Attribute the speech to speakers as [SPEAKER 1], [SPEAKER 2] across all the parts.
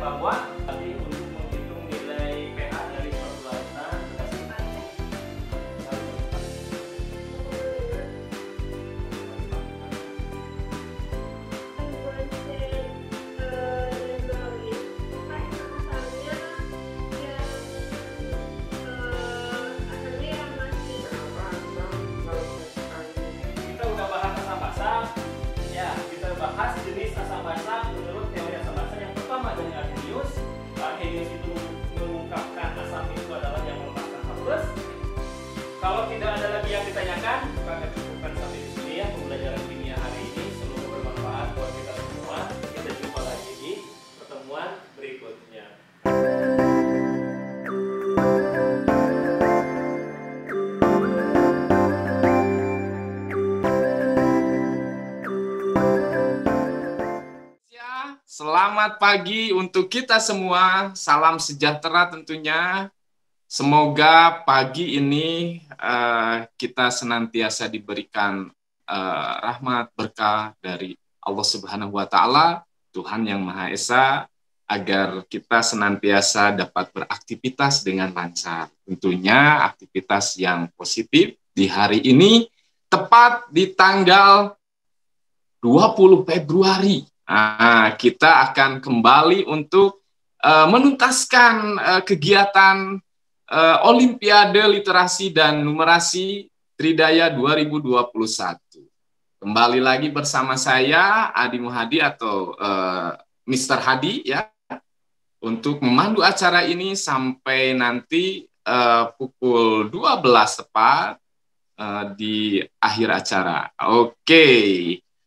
[SPEAKER 1] kamuan tadi untuk menghitung nilai pH dari suatu lautan berdasarkan kita udah bahas asam basa. Ya, kita bahas jenis asam basa menurut teori asam basa. Yang pertama dari Arrhenius. Arrhenius itu mengungkapkan asam itu adalah yang melepaskan hapus. Kalau tidak ada lagi yang ditanyakan, maka akan cukupkan sampai di sini ya pembelajaran kimia hari ini. Semoga bermanfaat buat kita semua. Kita jumpa lagi di pertemuan berikutnya.
[SPEAKER 2] Selamat pagi untuk kita semua. Salam sejahtera tentunya. Semoga pagi ini kita senantiasa diberikan rahmat berkah dari Allah Subhanahu wa Ta'ala, Tuhan yang Maha Esa, agar kita senantiasa dapat beraktivitas dengan lancar. Tentunya aktivitas yang positif di hari ini, tepat di tanggal 20 Februari. Kita akan kembali untuk menuntaskan kegiatan Olimpiade Literasi dan Numerasi Tridaya 2021. Kembali lagi bersama saya, Adi Muhadi atau Mr. Hadi ya, untuk memandu acara ini sampai nanti pukul 12 tepat di akhir acara. Oke.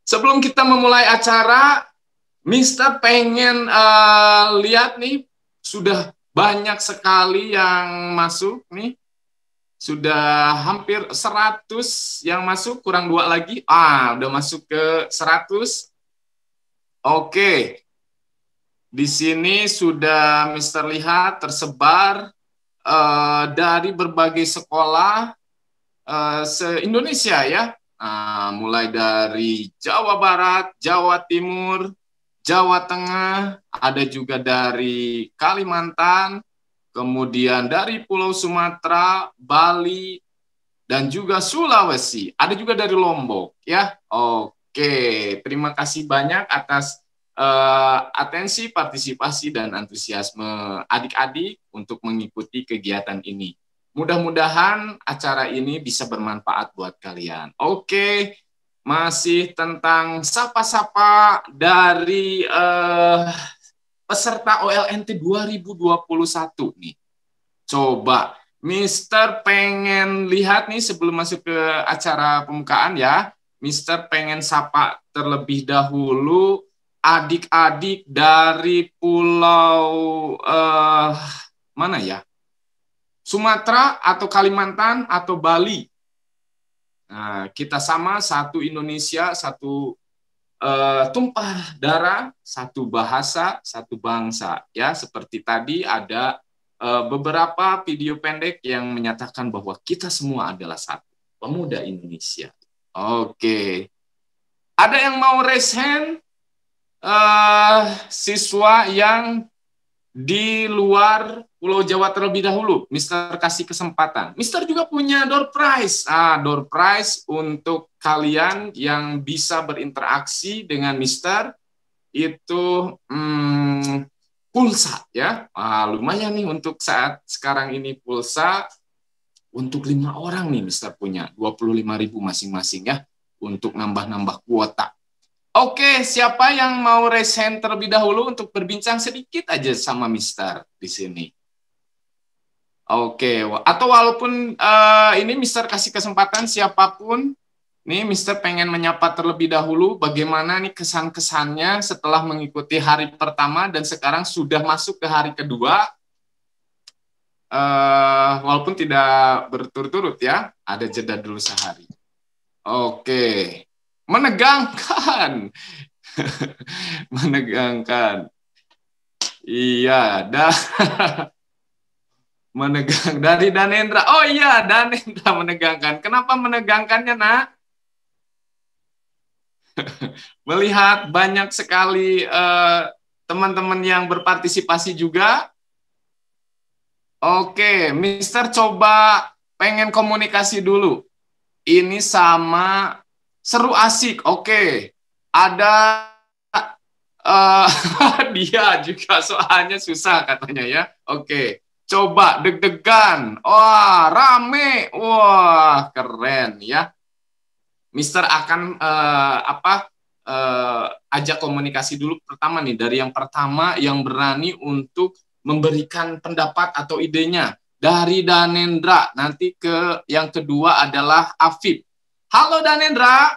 [SPEAKER 2] Sebelum kita memulai acara, Mister pengen lihat nih, sudah banyak sekali yang masuk nih. Sudah hampir 100 yang masuk, kurang 2 lagi. Udah masuk ke 100. Oke. Di sini sudah Mister lihat tersebar dari berbagai sekolah se-Indonesia ya. Mulai dari Jawa Barat, Jawa Timur, Jawa Tengah, ada juga dari Kalimantan, kemudian dari Pulau Sumatera, Bali, dan juga Sulawesi. Ada juga dari Lombok, ya. Oke, terima kasih banyak atas atensi, partisipasi, dan antusiasme adik-adik untuk mengikuti kegiatan ini. Mudah-mudahan acara ini bisa bermanfaat buat kalian. Oke, masih tentang sapa-sapa dari peserta OLNT 2021 nih. Coba, Mister pengen lihat nih sebelum masuk ke acara pembukaan ya. Mister pengen sapa terlebih dahulu adik-adik dari pulau mana ya? Sumatera atau Kalimantan atau Bali. Nah, kita sama, satu Indonesia, satu tumpah darah, satu bahasa, satu bangsa. Ya, seperti tadi ada beberapa video pendek yang menyatakan bahwa kita semua adalah satu, pemuda Indonesia. Oke. Ada yang mau raise hand? Siswa yang di luar Pulau Jawa terlebih dahulu, Mister kasih kesempatan. Mister juga punya door prize. Door prize untuk kalian yang bisa berinteraksi dengan Mister itu pulsa ya. Lumayan nih untuk saat sekarang ini pulsa untuk 5 orang nih Mister punya 25.000 masing-masing ya untuk nambah-nambah kuota. Oke, siapa yang mau raise hand terlebih dahulu untuk berbincang sedikit aja sama Mister di sini? Oke, atau walaupun ini Mister kasih kesempatan siapapun, nih Mister pengen menyapa terlebih dahulu bagaimana nih kesan-kesannya setelah mengikuti hari pertama dan sekarang sudah masuk ke hari kedua, walaupun tidak berturut-turut ya, ada jeda dulu sehari. Oke. Menegangkan. Menegangkan. Iya, menegang dari Danendra. Oh iya, Danendra menegangkan. Kenapa menegangkannya, Nak? Melihat banyak sekali teman-teman yang berpartisipasi juga? Oke, Mister coba pengen komunikasi dulu. Ini sama seru asik. Oke, ada dia juga soalnya susah katanya ya. Oke, coba deg-degan. Wah, rame. Wah, keren ya. Mister akan ajak komunikasi dulu pertama nih, dari yang pertama yang berani untuk memberikan pendapat atau idenya dari Danendra. Nanti ke yang kedua adalah Afif. Halo Danendra.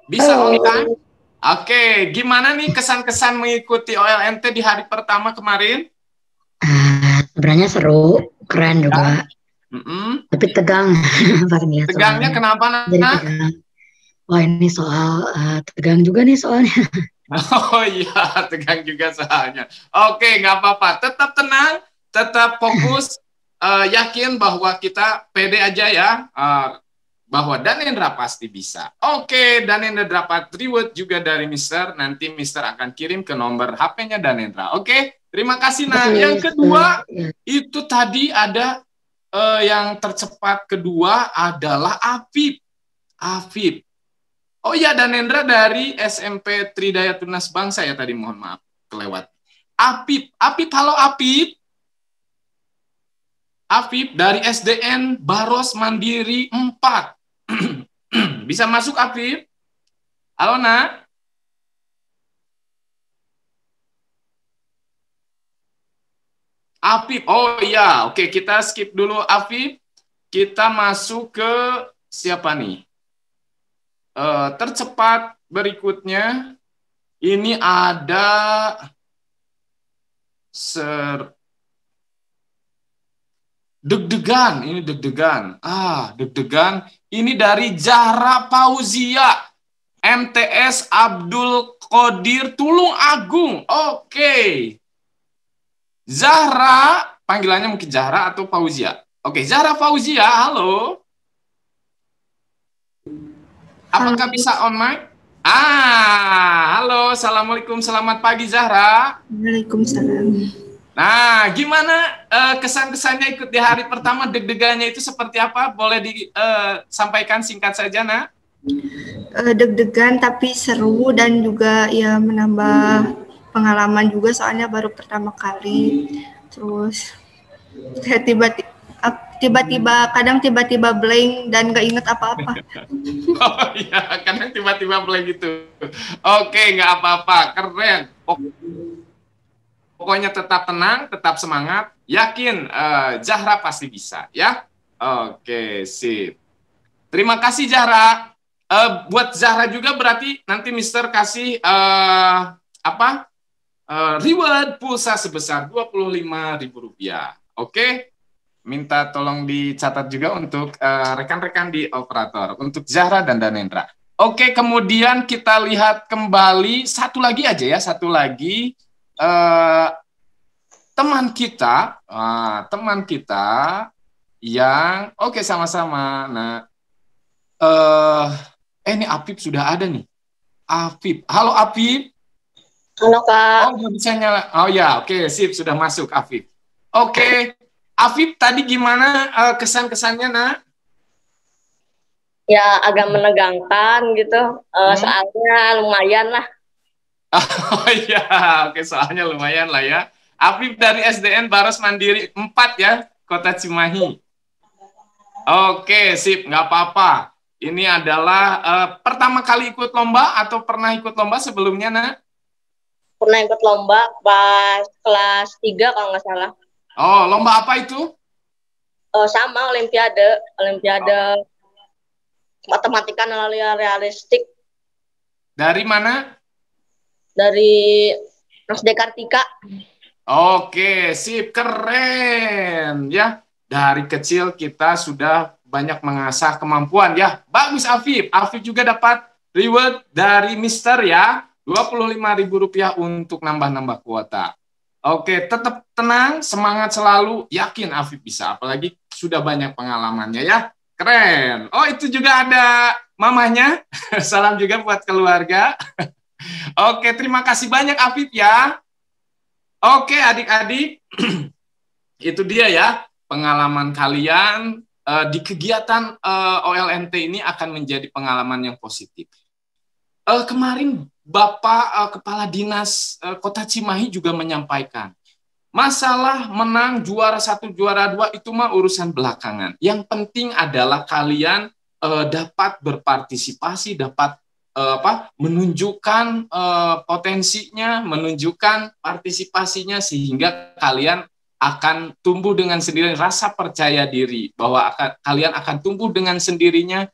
[SPEAKER 2] Bisa on time? Oke, gimana nih kesan-kesan mengikuti OLNT di hari pertama kemarin?
[SPEAKER 3] Sebenarnya seru, keren juga. Tapi tegang.
[SPEAKER 2] Tegangnya kenapa,
[SPEAKER 3] Jadi tegang. Wah, ini soal tegang juga nih soalnya.
[SPEAKER 2] Oh iya, tegang juga soalnya. Oke, nggak apa-apa. Tetap tenang, tetap fokus, yakin bahwa kita pede aja ya, bahwa Danendra pasti bisa. Oke, Danendra dapat reward juga dari Mister. Nanti Mister akan kirim ke nomor HP-nya Danendra. Oke, terima kasih. Nah, yang kedua, itu tadi ada yang tercepat kedua adalah Afif. Afif. Oh ya, Danendra dari SMP Tridaya Tunas Bangsa ya tadi, mohon maaf kelewat. Afif, halo Afif. Afif dari SDN Baros Mandiri 4. Bisa masuk Afif? Halo Nak. Afif, oh iya, oke kita skip dulu Afif. Kita masuk ke siapa nih? Tercepat berikutnya ini ada deg-degan, ini deg-degan. Deg-degan. Ini dari Zahra Fauzia, MTS Abdul Qadir Tulung Agung. Oke. Zahra, panggilannya mungkin Zahra atau Fauzia. Oke, Zahra Fauzia, halo. Apakah bisa on mic? Halo, assalamualaikum, selamat pagi Zahra.
[SPEAKER 4] Waalaikumsalam.
[SPEAKER 2] Nah, gimana kesan-kesannya ikut di hari pertama, deg-degannya itu seperti apa? Boleh disampaikan singkat saja, Nak?
[SPEAKER 4] Deg-degan tapi seru dan juga ya menambah pengalaman juga soalnya baru pertama kali. Terus kayak tiba-tiba kadang tiba-tiba blank dan nggak inget apa-apa.
[SPEAKER 2] Oh iya, kadang tiba-tiba blank gitu. Oke, nggak apa-apa, keren. Pokoknya tetap tenang, tetap semangat, yakin Zahra pasti bisa ya. Oke, sip. Terima kasih Zahra. Buat Zahra juga berarti nanti Mister kasih reward pulsa sebesar Rp25.000. Oke. Minta tolong dicatat juga untuk rekan-rekan di operator, untuk Zahra dan Danendra. Oke, kemudian kita lihat kembali satu lagi aja ya, satu lagi teman kita yang sama-sama. Nah, ini Afif sudah ada nih. Afif, halo Afif.
[SPEAKER 5] Halo Kak.
[SPEAKER 2] Oh, bisa nyala. Oh ya, oke, sip, sudah masuk Afif. Oke. Afif, tadi gimana kesan-kesannya, Nak?
[SPEAKER 5] Ya, agak menegangkan gitu. Soalnya lumayan lah.
[SPEAKER 2] Oh iya, oke, soalnya lumayan lah ya. Afif dari SDN Baros Mandiri 4 ya, Kota Cimahi. Oke, sip, nggak apa-apa. Ini adalah pertama kali ikut lomba atau pernah ikut lomba sebelumnya, Nak?
[SPEAKER 5] Pernah ikut lomba pas kelas 3 kalau nggak salah.
[SPEAKER 2] Oh, lomba apa itu?
[SPEAKER 5] Sama, Olimpiade matematika nilai realistik.
[SPEAKER 2] Dari mana?
[SPEAKER 5] Dari Mas Dekartika.
[SPEAKER 2] Oke, sip, keren ya. Dari kecil kita sudah banyak mengasah kemampuan ya. Bagus Afif. Afif juga dapat reward dari Mister ya. Rp25.000 untuk nambah-nambah kuota. Oke, tetap tenang, semangat selalu, yakin Afif bisa, apalagi sudah banyak pengalamannya ya. Keren. Oh, itu juga ada mamanya. Salam juga buat keluarga. Oke, terima kasih banyak Afif ya. Oke, adik-adik, itu dia ya pengalaman kalian di kegiatan OLNT ini akan menjadi pengalaman yang positif. Kemarin Bapak Kepala Dinas Kota Cimahi juga menyampaikan, masalah menang juara 1, juara 2 itu mah urusan belakangan. Yang penting adalah kalian dapat berpartisipasi, dapat menunjukkan potensinya, menunjukkan partisipasinya, sehingga kalian akan tumbuh dengan sendirinya rasa percaya diri bahwa kalian akan tumbuh dengan sendirinya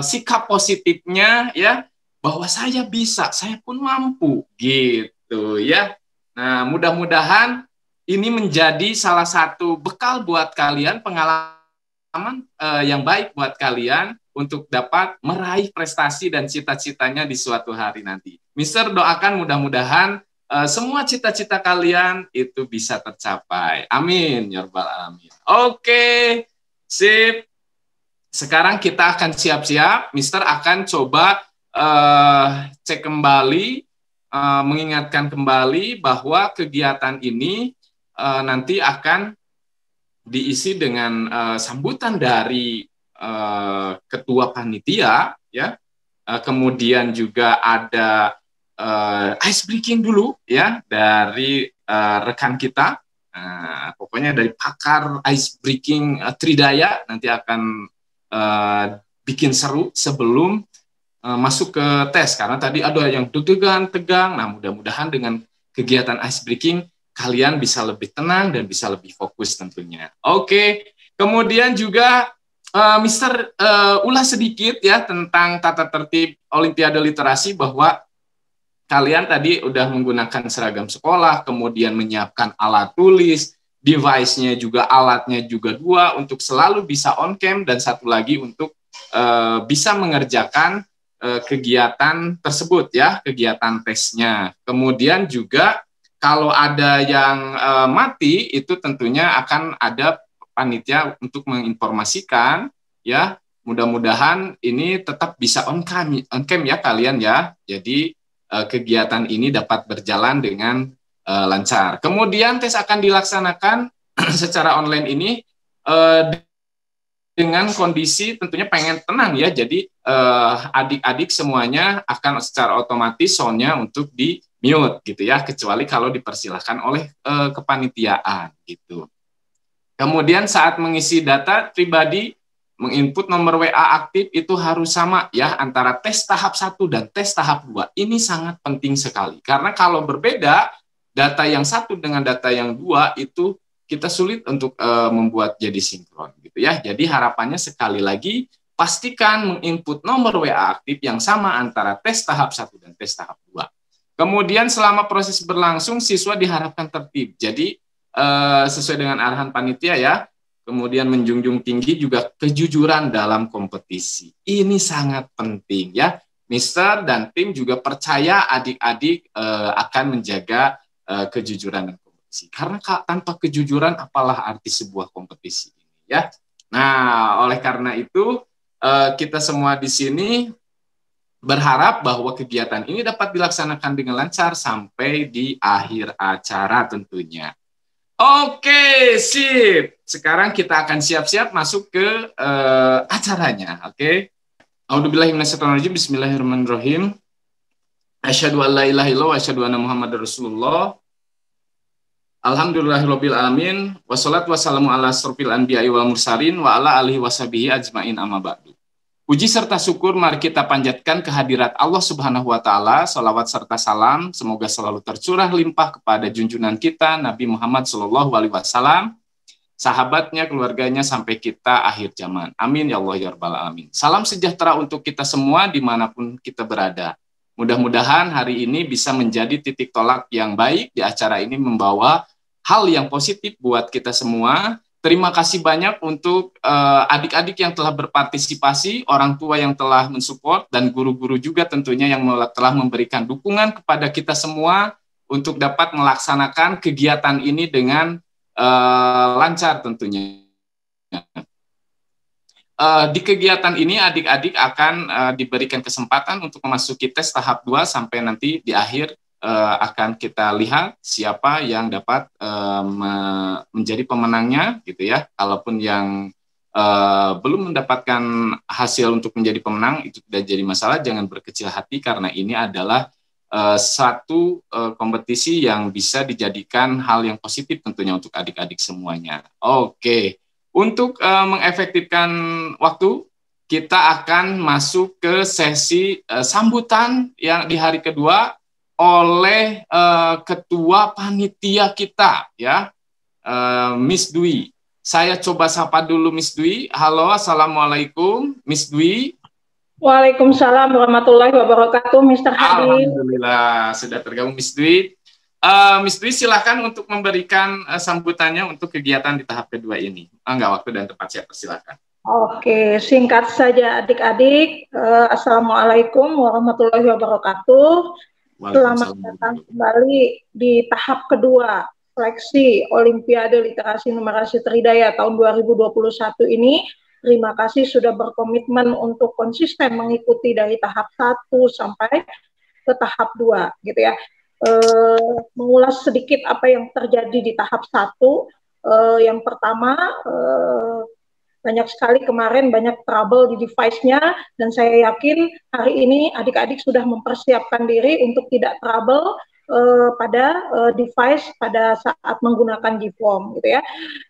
[SPEAKER 2] sikap positifnya ya, bahwa saya bisa, saya pun mampu gitu ya. Nah, mudah-mudahan ini menjadi salah satu bekal buat kalian, pengalaman yang baik buat kalian untuk dapat meraih prestasi dan cita-citanya di suatu hari nanti. Mister doakan mudah-mudahan semua cita-cita kalian itu bisa tercapai. Amin, ya rabbal alamin. Oke, sip. Sekarang kita akan siap-siap. Mister akan coba cek kembali, mengingatkan kembali bahwa kegiatan ini nanti akan diisi dengan sambutan dari ketua panitia ya, kemudian juga ada ice breaking dulu ya dari rekan kita, pokoknya dari pakar ice breaking Tridaya nanti akan bikin seru sebelum masuk ke tes, karena tadi ada yang deg-degan, tegang. Nah, mudah-mudahan dengan kegiatan ice breaking kalian bisa lebih tenang dan bisa lebih fokus tentunya. Oke, kemudian juga Mister ulas sedikit ya tentang tata tertib Olimpiade Literasi, bahwa kalian tadi udah menggunakan seragam sekolah, kemudian menyiapkan alat tulis, device-nya juga, alatnya juga 2 untuk selalu bisa on cam, dan satu lagi untuk bisa mengerjakan kegiatan tersebut ya, kegiatan tesnya. Kemudian juga kalau ada yang mati, itu tentunya akan ada panitia untuk menginformasikan ya. Mudah-mudahan ini tetap bisa on cam ya kalian ya. Jadi kegiatan ini dapat berjalan dengan lancar. Kemudian tes akan dilaksanakan secara online ini dengan kondisi tentunya pengen tenang ya. Jadi adik-adik semuanya akan secara otomatis soundnya untuk di mute gitu ya, kecuali kalau dipersilahkan oleh kepanitiaan gitu. Kemudian saat mengisi data pribadi, menginput nomor WA aktif itu harus sama ya antara tes tahap 1 dan tes tahap 2. Ini sangat penting sekali, karena kalau berbeda data yang 1 dengan data yang 2 itu kita sulit untuk membuat jadi sinkron gitu ya. Jadi harapannya sekali lagi pastikan menginput nomor WA aktif yang sama antara tes tahap 1 dan tes tahap 2. Kemudian selama proses berlangsung siswa diharapkan tertib. Jadi sesuai dengan arahan panitia ya. Kemudian menjunjung tinggi juga kejujuran dalam kompetisi. Ini sangat penting ya. Mister dan tim juga percaya adik-adik akan menjaga kejujuran dan kompetisi. Karena tanpa kejujuran apalah arti sebuah kompetisi ini ya. Nah, oleh karena itu kita semua di sini berharap bahwa kegiatan ini dapat dilaksanakan dengan lancar sampai di akhir acara tentunya. Oke, sip. Sekarang kita akan siap-siap masuk ke acaranya, oke? A'udzubillahi minasyaitonirrajim. Bismillahirrahmanirrahim. Asyhadu an la ilaha illallah wa asyhadu anna Muhammadar Rasulullah. Alhamdulillahirabbil alamin. Wassalatu wassalamu ala asrofil anbiya'i wal mursalin wa ala alihi washabihi ajmain amma ba'du. Puji serta syukur mari kita panjatkan kehadirat Allah Subhanahu wa taala. Salawat serta salam semoga selalu tercurah limpah kepada junjungan kita Nabi Muhammad sallallahu alaihi wasallam, sahabatnya, keluarganya sampai kita akhir zaman. Amin ya Allah ya rabbal alamin. Salam sejahtera untuk kita semua dimanapun kita berada. Mudah-mudahan hari ini bisa menjadi titik tolak yang baik di acara ini, membawa hal yang positif buat kita semua. Terima kasih banyak untuk adik-adik yang telah berpartisipasi, orang tua yang telah mensupport, dan guru-guru juga tentunya yang telah memberikan dukungan kepada kita semua untuk dapat melaksanakan kegiatan ini dengan lancar tentunya. di kegiatan ini adik-adik akan diberikan kesempatan untuk memasuki tes tahap 2 sampai nanti di akhir akan kita lihat siapa yang dapat menjadi pemenangnya gitu ya. Kalaupun yang belum mendapatkan hasil untuk menjadi pemenang itu tidak jadi masalah, jangan berkecil hati karena ini adalah satu kompetisi yang bisa dijadikan hal yang positif tentunya untuk adik-adik semuanya. Oke. Untuk mengefektifkan waktu, kita akan masuk ke sesi sambutan yang di hari kedua oleh ketua panitia kita, ya, Miss Dwi. Saya coba sapa dulu Miss Dwi. Halo, assalamualaikum, Miss Dwi.
[SPEAKER 6] Waalaikumsalam warahmatullahi wabarakatuh, Mr. Hadi.
[SPEAKER 2] Alhamdulillah sudah tergabung Miss Dwi. Miss Dwi silakan untuk memberikan sambutannya untuk kegiatan di tahap kedua ini. Enggak, waktu dan tempat saya persilakan.
[SPEAKER 6] Oke, singkat saja adik-adik. Assalamualaikum warahmatullahi wabarakatuh. Selamat datang kembali di tahap kedua seleksi Olimpiade Literasi Numerasi Tridaya tahun 2021 ini. Terima kasih sudah berkomitmen untuk konsisten mengikuti dari tahap 1 sampai ke tahap 2 gitu ya. Mengulas sedikit apa yang terjadi di tahap 1. Yang pertama, banyak sekali kemarin banyak trouble di device-nya, dan saya yakin hari ini adik-adik sudah mempersiapkan diri untuk tidak trouble pada device pada saat menggunakan GFOAM gitu ya.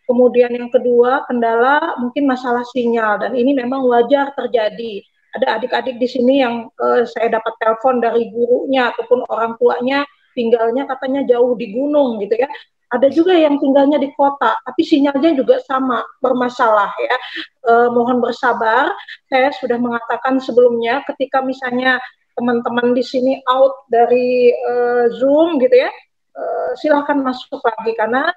[SPEAKER 6] Kemudian yang kedua, kendala mungkin masalah sinyal, dan ini memang wajar terjadi. Ada adik-adik di sini yang saya dapat telepon dari gurunya ataupun orang tuanya tinggalnya katanya jauh di gunung gitu ya. Ada juga yang tinggalnya di kota, tapi sinyalnya juga sama bermasalah ya. Mohon bersabar. Saya sudah mengatakan sebelumnya, ketika misalnya teman-teman di sini out dari Zoom gitu ya, silahkan masuk lagi karena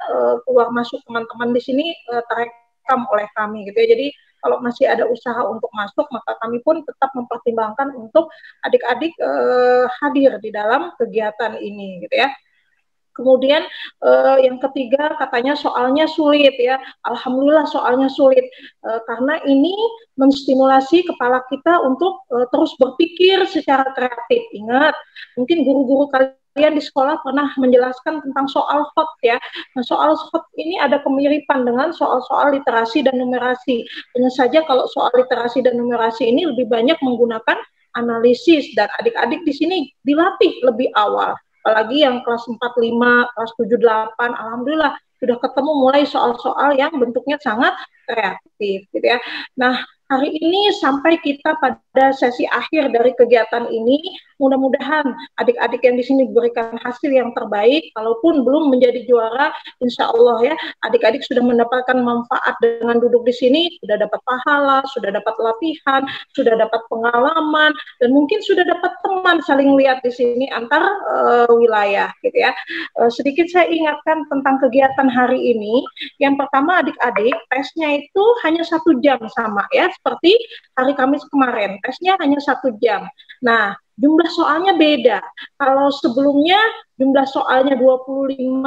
[SPEAKER 6] keluar masuk teman-teman di sini terekam oleh kami gitu ya. Jadi kalau masih ada usaha untuk masuk, maka kami pun tetap mempertimbangkan untuk adik-adik hadir di dalam kegiatan ini gitu ya. Kemudian yang ketiga, katanya soalnya sulit ya. Alhamdulillah soalnya sulit karena ini menstimulasi kepala kita untuk terus berpikir secara kreatif. Ingat, mungkin guru-guru kalian di sekolah pernah menjelaskan tentang soal hot ya. Nah, soal hot ini ada kemiripan dengan soal-soal literasi dan numerasi. Hanya saja kalau soal literasi dan numerasi ini lebih banyak menggunakan analisis, dan adik-adik di sini dilatih lebih awal. Apalagi yang kelas 4, 5, kelas 7, 8, alhamdulillah sudah ketemu mulai soal-soal yang bentuknya sangat kreatif gitu ya. Nah, hari ini sampai kita pada sesi akhir dari kegiatan ini, mudah-mudahan adik-adik yang di sini diberikan hasil yang terbaik. Kalaupun belum menjadi juara, insya Allah ya, adik-adik sudah mendapatkan manfaat dengan duduk di sini, sudah dapat pahala, sudah dapat latihan, sudah dapat pengalaman, dan mungkin sudah dapat teman saling lihat di sini antar wilayah gitu ya. Sedikit saya ingatkan tentang kegiatan hari ini. Yang pertama, adik-adik tesnya itu hanya 1 jam sama ya, seperti hari Kamis kemarin, tesnya hanya 1 jam. Nah, jumlah soalnya beda. Kalau sebelumnya jumlah soalnya 25,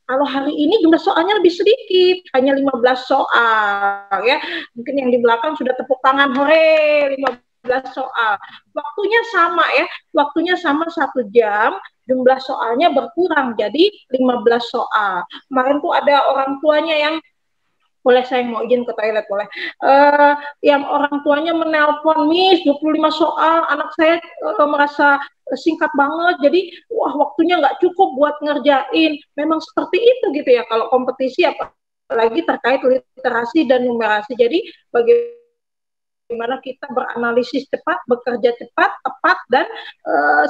[SPEAKER 6] kalau hari ini jumlah soalnya lebih sedikit, hanya 15 soal ya. Mungkin yang di belakang sudah tepuk tangan, hore, 15 soal. Waktunya sama ya, waktunya sama 1 jam, jumlah soalnya berkurang jadi 15 soal. Kemarin tuh ada orang tuanya yang, boleh saya mau izin ke toilet boleh, yang orang tuanya menelpon, Miss 25 soal, anak saya merasa singkat banget, jadi wah waktunya nggak cukup buat ngerjain. Memang seperti itu gitu ya kalau kompetisi, apalagi terkait literasi dan numerasi. Jadi bagaimana kita beranalisis cepat, bekerja cepat, tepat, dan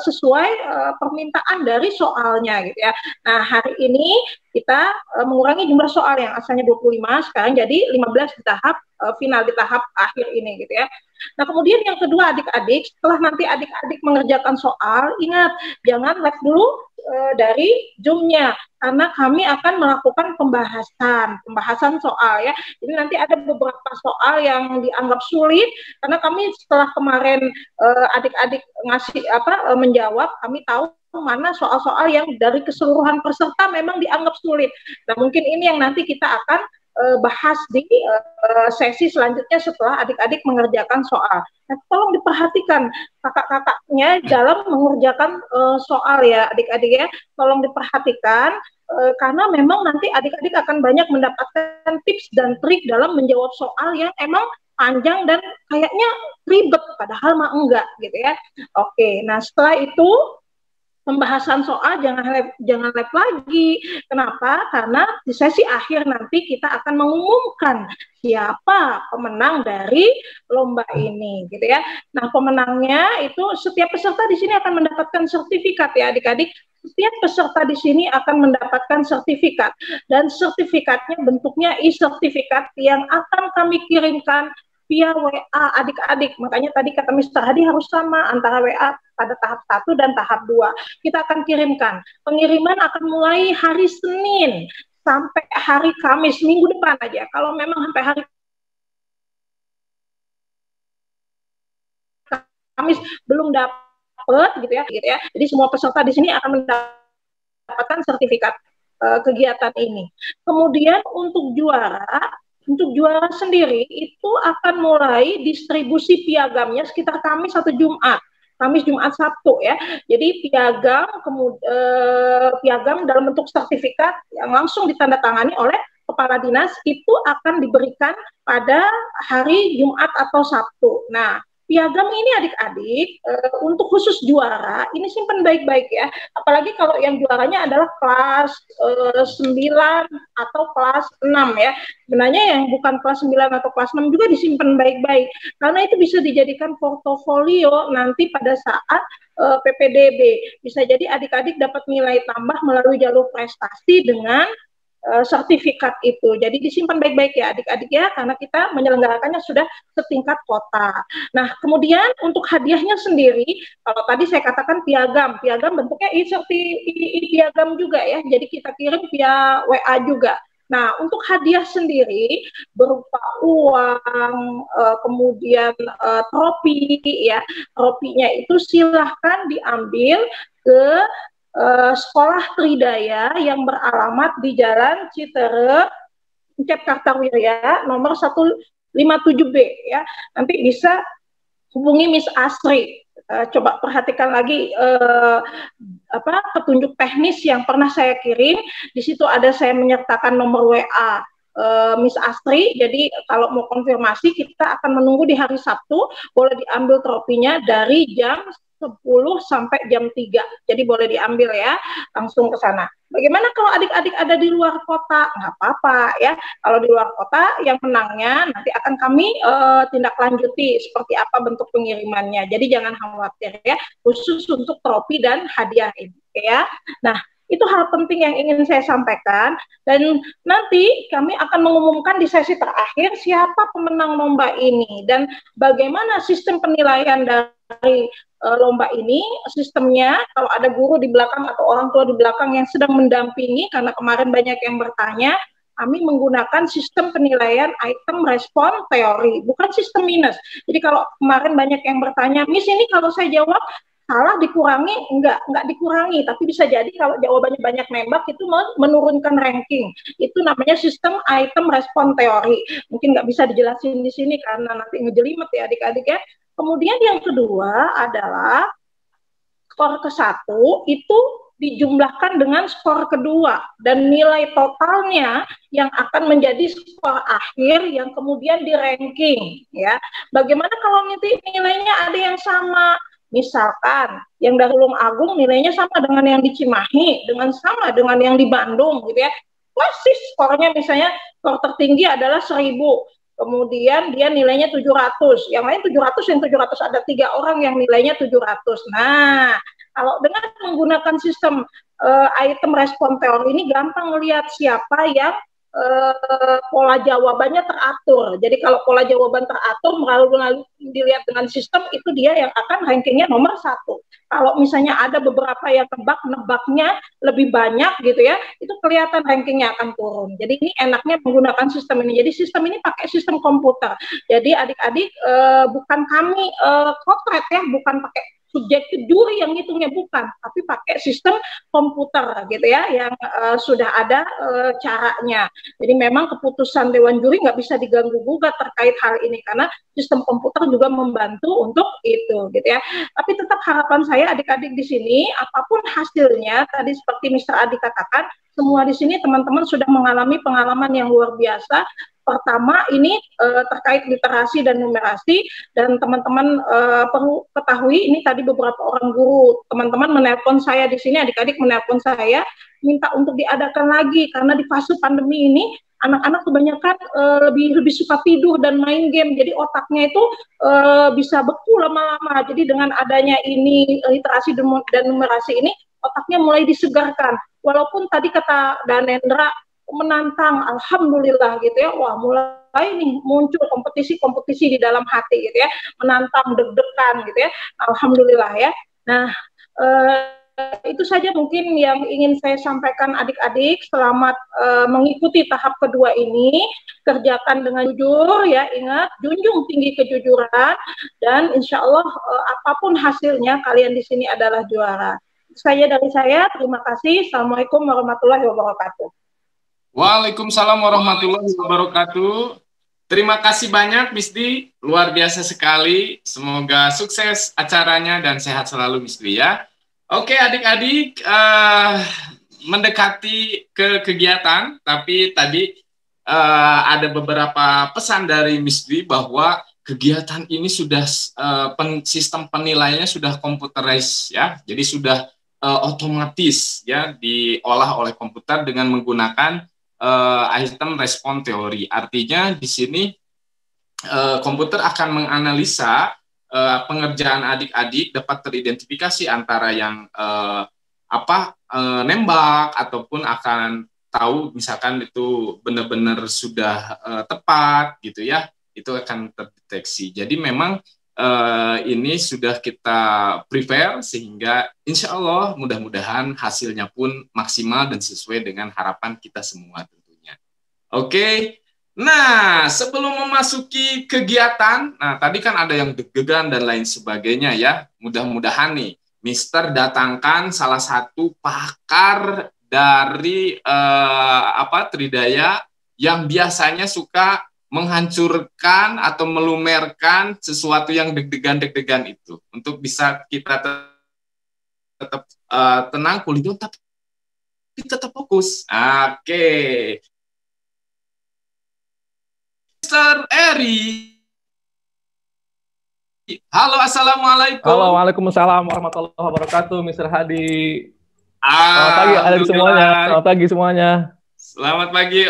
[SPEAKER 6] sesuai permintaan dari soalnya gitu ya. Nah, hari ini kita mengurangi jumlah soal yang asalnya 25, sekarang jadi 15 di tahap final, di tahap akhir ini gitu ya. Nah, kemudian yang kedua adik-adik, setelah nanti adik-adik mengerjakan soal, ingat jangan live dulu dari Zoom-nya, karena kami akan melakukan pembahasan soal ya. Jadi nanti ada beberapa soal yang dianggap sulit, karena kami setelah kemarin adik-adik ngasih menjawab, kami tahu mana soal-soal yang dari keseluruhan peserta memang dianggap sulit. Nah, mungkin ini yang nanti kita akan bahas di sesi selanjutnya setelah adik-adik mengerjakan soal. Nah, tolong diperhatikan kakak-kakaknya dalam mengerjakan soal ya adik-adik ya. Tolong diperhatikan karena memang nanti adik-adik akan banyak mendapatkan tips dan trik dalam menjawab soal yang emang panjang dan kayaknya ribet padahal mah enggak gitu ya. Oke, nah setelah itu pembahasan soal jangan lab lagi. Kenapa? Karena di sesi akhir nanti kita akan mengumumkan siapa pemenang dari lomba ini, gitu ya. Nah, pemenangnya itu setiap peserta di sini akan mendapatkan sertifikat ya, adik-adik. Setiap peserta di sini akan mendapatkan sertifikat dan sertifikatnya bentuknya e-sertifikat yang akan kami kirimkan via WA adik-adik. Makanya tadi kata Mr. Hadi harus sama antara WA pada tahap 1 dan tahap 2. Kita akan kirimkan. Pengiriman akan mulai hari Senin sampai hari Kamis, minggu depan aja. Kalau memang sampai hari Kamis belum dapat gitu ya. Jadi semua peserta di sini akan mendapatkan sertifikat kegiatan ini. Kemudian untuk juara sendiri itu akan mulai distribusi piagamnya sekitar Kamis atau Jumat. Kamis, Jumat, Sabtu ya. Jadi piagam dalam bentuk sertifikat yang langsung ditandatangani oleh kepala dinas itu akan diberikan pada hari Jumat atau Sabtu. Nah, piagam ini adik-adik untuk khusus juara ini simpan baik-baik ya. Apalagi kalau yang juaranya adalah kelas 9 atau kelas 6 ya. Sebenarnya yang bukan kelas 9 atau kelas 6 juga disimpan baik-baik. Karena itu bisa dijadikan portofolio nanti pada saat PPDB. Bisa jadi adik-adik dapat nilai tambah melalui jalur prestasi dengan sertifikat itu. Jadi disimpan baik-baik ya adik-adik ya, karena kita menyelenggarakannya sudah setingkat kota. Nah, kemudian untuk hadiahnya sendiri, kalau tadi saya katakan piagam bentuknya piagam juga ya, jadi kita kirim via WA juga. Nah, untuk hadiah sendiri berupa uang, kemudian trofi ya, trofinya itu silahkan diambil ke Sekolah Tridaya yang beralamat di Jalan Citere, Cep Kartarwirya, nomor 157B ya. Nanti bisa hubungi Miss Asri. Coba perhatikan lagi petunjuk teknis yang pernah saya kirim. Di situ ada saya menyertakan nomor WA Miss Astri. Jadi kalau mau konfirmasi kita akan menunggu di hari Sabtu. Boleh diambil trofinya dari jam 10 sampai jam 3. Jadi boleh diambil ya, langsung ke sana. Bagaimana kalau adik-adik ada di luar kota? Nggak apa-apa ya. Kalau di luar kota, yang menangnya nanti akan kami tindak lanjuti seperti apa bentuk pengirimannya. Jadi jangan khawatir ya, khusus untuk trofi dan hadiah ini ya. Nah, itu hal penting yang ingin saya sampaikan, dan nanti kami akan mengumumkan di sesi terakhir siapa pemenang lomba ini dan bagaimana sistem penilaian dari lomba ini. Sistemnya kalau ada guru di belakang atau orang tua di belakang yang sedang mendampingi, karena kemarin banyak yang bertanya, kami menggunakan sistem penilaian item respon teori, bukan sistem minus. Jadi kalau kemarin banyak yang bertanya, Miss ini kalau saya jawab salah dikurangi, enggak dikurangi, tapi bisa jadi kalau jawabannya banyak nembak itu menurunkan ranking. Itu namanya sistem item respon teori. Mungkin nggak bisa dijelasin di sini karena nanti ngejelimet ya adik-adik ya. Kemudian yang kedua adalah skor ke-1 itu dijumlahkan dengan skor kedua dan nilai totalnya yang akan menjadi skor akhir yang kemudian di ranking ya. Bagaimana kalau nanti nilainya ada yang sama? Misalkan yang dari Tulung Agung nilainya sama dengan yang di Cimahi, sama dengan yang di Bandung gitu ya. Pasti skornya misalnya skor tertinggi adalah 1000. Kemudian dia nilainya 700. Yang lain 700, yang 700 ada 3 orang yang nilainya 700. Nah, kalau dengan menggunakan sistem item respon teori ini gampang melihat siapa yang pola jawabannya teratur. Jadi kalau pola jawaban teratur melalui dilihat dengan sistem, itu dia yang akan rankingnya nomor 1. Kalau misalnya ada beberapa yang nebaknya lebih banyak gitu ya, itu kelihatan rankingnya akan turun. Jadi ini enaknya menggunakan sistem ini. Jadi sistem ini pakai sistem komputer. Jadi adik-adik bukan kami potret ya, bukan pakai subjektif juri yang ngitungnya, bukan, tapi pakai sistem komputer gitu ya, yang sudah ada caranya. Jadi memang keputusan Dewan Juri nggak bisa diganggu gugat terkait hal ini karena sistem komputer juga membantu untuk itu gitu ya. Tapi tetap harapan saya adik-adik di sini apapun hasilnya, tadi seperti Mr. Adi katakan, semua di sini teman-teman sudah mengalami pengalaman yang luar biasa. Pertama ini terkait literasi dan numerasi, dan teman-teman perlu ketahui ini tadi beberapa orang guru teman-teman menelpon saya di sini, adik-adik menelpon saya minta untuk diadakan lagi karena di fase pandemi ini anak-anak kebanyakan lebih suka tidur dan main game, jadi otaknya itu bisa beku lama-lama. Jadi dengan adanya ini literasi dan numerasi ini otaknya mulai disegarkan. Walaupun tadi kata Danendra menantang, alhamdulillah gitu ya, wah mulai nih muncul kompetisi di dalam hati gitu ya, menantang, deg-degan gitu ya, alhamdulillah ya. Nah itu saja mungkin yang ingin saya sampaikan adik-adik. Selamat mengikuti tahap kedua ini, kerjakan dengan jujur ya, ingat junjung tinggi kejujuran, dan insya Allah apapun hasilnya kalian di sini adalah juara. Saya dari saya, terima kasih. Assalamualaikum warahmatullahi wabarakatuh.
[SPEAKER 2] Waalaikumsalam warahmatullahi wabarakatuh. Terima kasih banyak Miss Di, luar biasa sekali. Semoga sukses acaranya dan sehat selalu Miss Di ya. Oke adik-adik, mendekati ke kegiatan, tapi tadi ada beberapa pesan dari Miss Di bahwa kegiatan ini sudah sistem penilaiannya sudah computerized ya, jadi sudah otomatis ya diolah oleh komputer dengan menggunakan item respon teori. Artinya di sini komputer akan menganalisa pengerjaan adik-adik, dapat teridentifikasi antara yang nembak ataupun akan tahu misalkan itu benar-benar sudah tepat gitu ya, itu akan terdeteksi. Jadi memang ini sudah kita prepare sehingga insya Allah mudah-mudahan hasilnya pun maksimal dan sesuai dengan harapan kita semua tentunya. Oke, nah sebelum memasuki kegiatan, nah tadi kan ada yang deg-degan dan lain sebagainya ya. Mudah-mudahan nih Mister datangkan salah satu pakar dari Tridaya yang biasanya suka menghancurkan atau melumerkan sesuatu yang deg-degan itu, untuk bisa kita tetap tenang, cool down, tapi tetap fokus. Oke, Mr. Eri. Halo, assalamualaikum.
[SPEAKER 7] Halo, waalaikumsalam warahmatullahi wabarakatuh, Mr. Hadi. Selamat pagi adik semuanya. Selamat pagi semuanya.
[SPEAKER 2] Selamat pagi.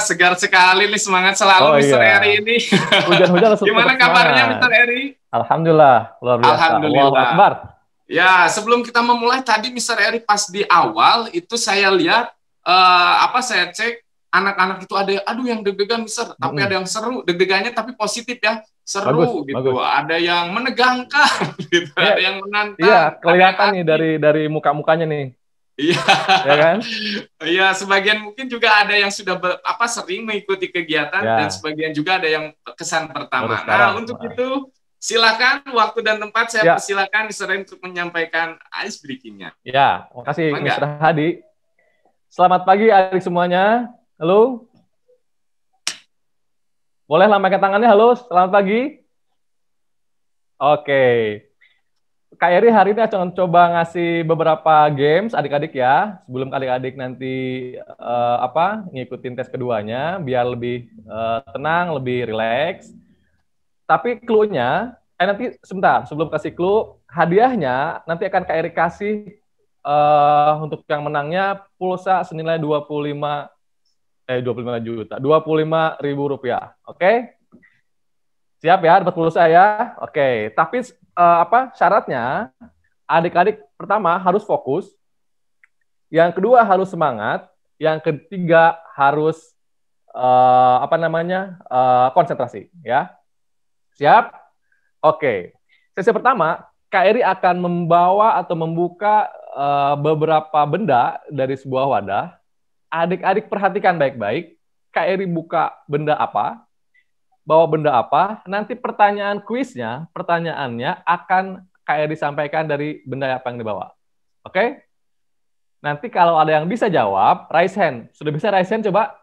[SPEAKER 2] Segar sekali nih, semangat selalu Mr. Eri ini.
[SPEAKER 7] Hujan-hujan
[SPEAKER 2] gimana kabarnya Mr. Eri?
[SPEAKER 7] Alhamdulillah, luar biasa.
[SPEAKER 2] Alhamdulillah.
[SPEAKER 7] Akbar.
[SPEAKER 2] Ya, sebelum kita memulai tadi Mr. Eri pas di awal itu saya lihat saya cek anak-anak itu ada yang deg-degan Mister, tapi ada yang seru, deg-degannya tapi positif ya. Seru bagus, gitu. Bagus. Ada yang menegangkan gitu, ya, ada yang menantang.
[SPEAKER 7] Iya, kelihatan nih dari muka-mukanya nih.
[SPEAKER 2] Iya,
[SPEAKER 7] ya kan?
[SPEAKER 2] Iya, sebagian mungkin juga ada yang sudah sering mengikuti kegiatan ya. Dan sebagian juga ada yang kesan pertama. Nah, untuk itu silakan waktu dan tempat saya persilakan Mr. Eri untuk menyampaikan ice breaking-nya.
[SPEAKER 7] Ya, makasih Mr. Hadi. Selamat pagi adik semuanya. Halo. Boleh lambaikan tangannya, halo, selamat pagi. Oke. Kak Eri hari ini akan coba ngasih beberapa games adik-adik ya, sebelum adik-adik nanti ngikutin tes keduanya biar lebih tenang, lebih rileks. Tapi clue-nya, nanti sebentar sebelum kasih clue, hadiahnya nanti akan Kak Eri kasih untuk yang menangnya pulsa senilai 25 Rp25.000. Oke? Siap ya, dapat pulsa ya. Oke, tapi syaratnya adik-adik pertama harus fokus, yang kedua harus semangat, yang ketiga harus konsentrasi ya. Siap? Oke. Sesi pertama, Kak Eri akan membawa atau membuka beberapa benda dari sebuah wadah. Adik-adik perhatikan baik-baik. Kak Eri buka benda apa, bawa benda apa, nanti pertanyaannya akan kayak disampaikan dari benda apa yang dibawa. Oke? Nanti kalau ada yang bisa jawab, raise hand. Sudah bisa raise hand, coba.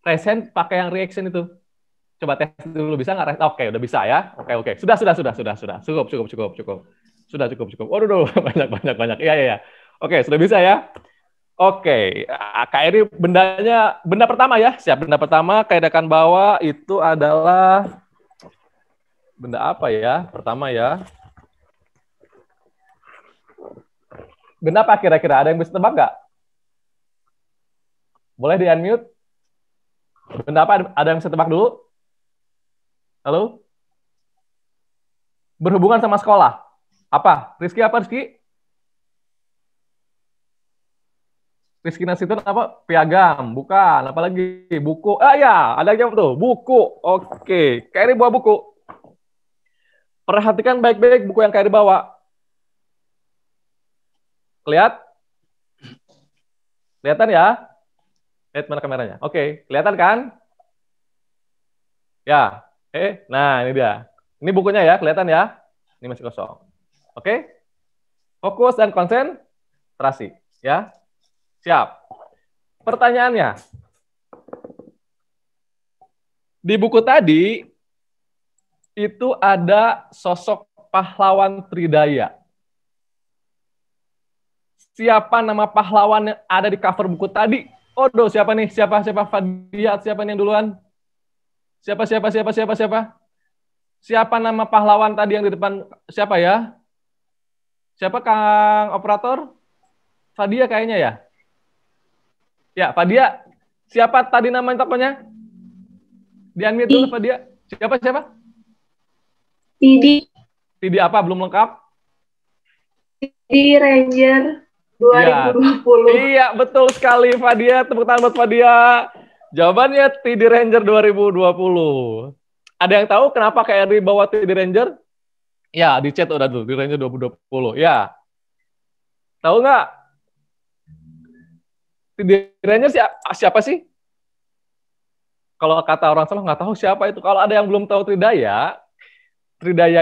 [SPEAKER 7] Raise hand pakai yang reaction itu. Coba tes dulu, bisa nggak? Oke, udah bisa ya. Oke. Sudah. Cukup. Sudah cukup. Waduh, banyak. Iya. Oke, sudah bisa ya. Oke, Kak Eri benda pertama ya. Siap, benda pertama Kak Eri akan bawa itu adalah benda apa ya? Pertama ya. Benda apa kira-kira? Ada yang bisa tebak nggak? Boleh di-unmute? Benda apa? Ada yang bisa tebak dulu? Halo? Berhubungan sama sekolah. Apa? Rizky apa, Rizky? Rizky Nasitun apa? Piagam. Bukan. Apa lagi? Buku. Ya. Ada yang jawab tuh. Buku. Oke. Kak Eri bawa buku. Perhatikan baik-baik buku yang Kak Eri bawa. Kelihatan ya? Lihat mana kameranya. Oke. Kelihatan kan? Ya. Nah ini dia. Ini bukunya ya. Kelihatan ya? Ini masih kosong. Oke? Fokus dan konsentrasi. Ya. Siap. Pertanyaannya. Di buku tadi, itu ada sosok pahlawan Tridaya. Siapa nama pahlawan yang ada di cover buku tadi? Odo, siapa nih? Siapa? Fadiat, siapa nih yang duluan? Siapa? Siapa nama pahlawan tadi yang di depan? Siapa ya? Siapa, Kang Operator? Fadia kayaknya ya? Ya, Fadia. Siapa tadi namanya tokonya? Di-unmute dulu, Fadia. Siapa? Tidi apa? Belum lengkap?
[SPEAKER 6] Tidi Ranger 2020.
[SPEAKER 7] Iya, betul sekali, Fadia. Tepuk tangan buat Fadia. Jawabannya Tidi Ranger 2020. Ada yang tahu kenapa Kak Eri bawa Tidi Ranger? Ya, di chat udah dulu. Tidi Ranger 2020. Ya. Tahu nggak? Tidi Ranger siapa sih? Kalau kata orang sana nggak tahu siapa itu. Kalau ada yang belum tahu Tridaya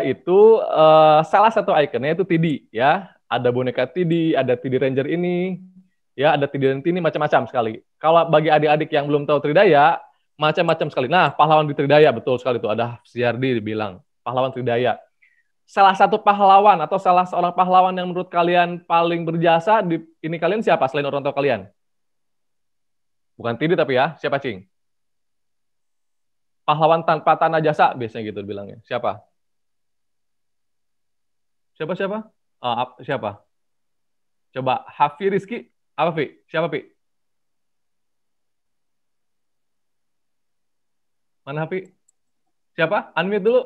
[SPEAKER 7] itu salah satu ikonnya itu Tidi ya. Ada boneka Tidi, ada Tidi Ranger ini, ya ada Tidi dan Tini macam-macam sekali. Kalau bagi adik-adik yang belum tahu Tridaya, macam-macam sekali. Nah, pahlawan di Tridaya betul sekali itu. Ada Siardi dibilang pahlawan Tridaya. Salah satu pahlawan atau salah seorang pahlawan yang menurut kalian paling berjasa di ini kalian siapa selain orang tua kalian? Bukan Tidi tapi ya, siapa Cing? Pahlawan tanpa tanah jasa biasanya gitu bilangnya. Siapa? Siapa? Siapa? Coba Hafi Rizky. Apa, Fi? Siapa, Fi? Mana Hafi? Siapa? Unmute dulu.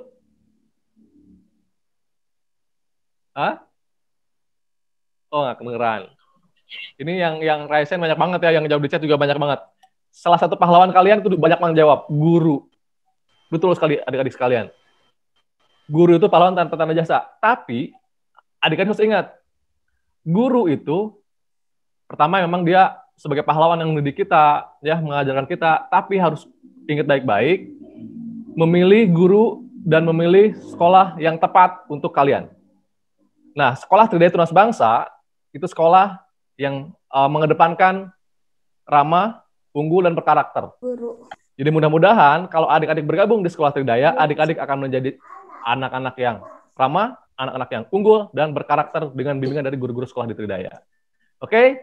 [SPEAKER 7] Oh, nggak kedengeran. Ini yang Raisen banyak banget ya, yang jawab di chat juga banyak banget. Salah satu pahlawan kalian itu banyak yang jawab, guru. Betul sekali adik-adik sekalian. Guru itu pahlawan tanpa tanda jasa. Tapi adik-adik harus ingat, guru itu pertama memang dia sebagai pahlawan yang mendidik kita, ya mengajarkan kita, tapi harus ingat baik-baik, memilih guru dan memilih sekolah yang tepat untuk kalian. Nah, sekolah Tridaya Tunas Bangsa itu sekolah yang mengedepankan ramah, unggul, dan berkarakter. Guru. Jadi mudah-mudahan kalau adik-adik bergabung di sekolah Tridaya, adik-adik akan menjadi anak-anak yang ramah, anak-anak yang unggul, dan berkarakter dengan bimbingan dari guru-guru sekolah di Tridaya. Oke?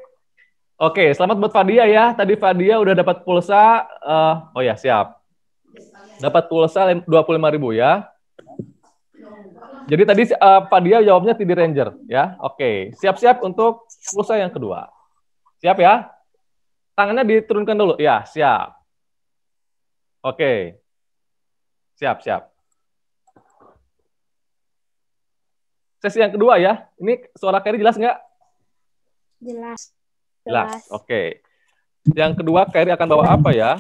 [SPEAKER 7] Oke, selamat buat Fadia ya. Tadi Fadia udah dapat pulsa, oh ya siap. Dapat pulsa 25.000 ya. Jadi tadi Fadia jawabnya Tidi Ranger ya. Oke, siap-siap untuk pulsa yang kedua. Siap ya? Tangannya diturunkan dulu. Ya, siap. Oke. Siap. Sesi yang kedua ya. Ini suara Keri jelas nggak? Jelas. Oke. Yang kedua Keri akan bawa apa ya?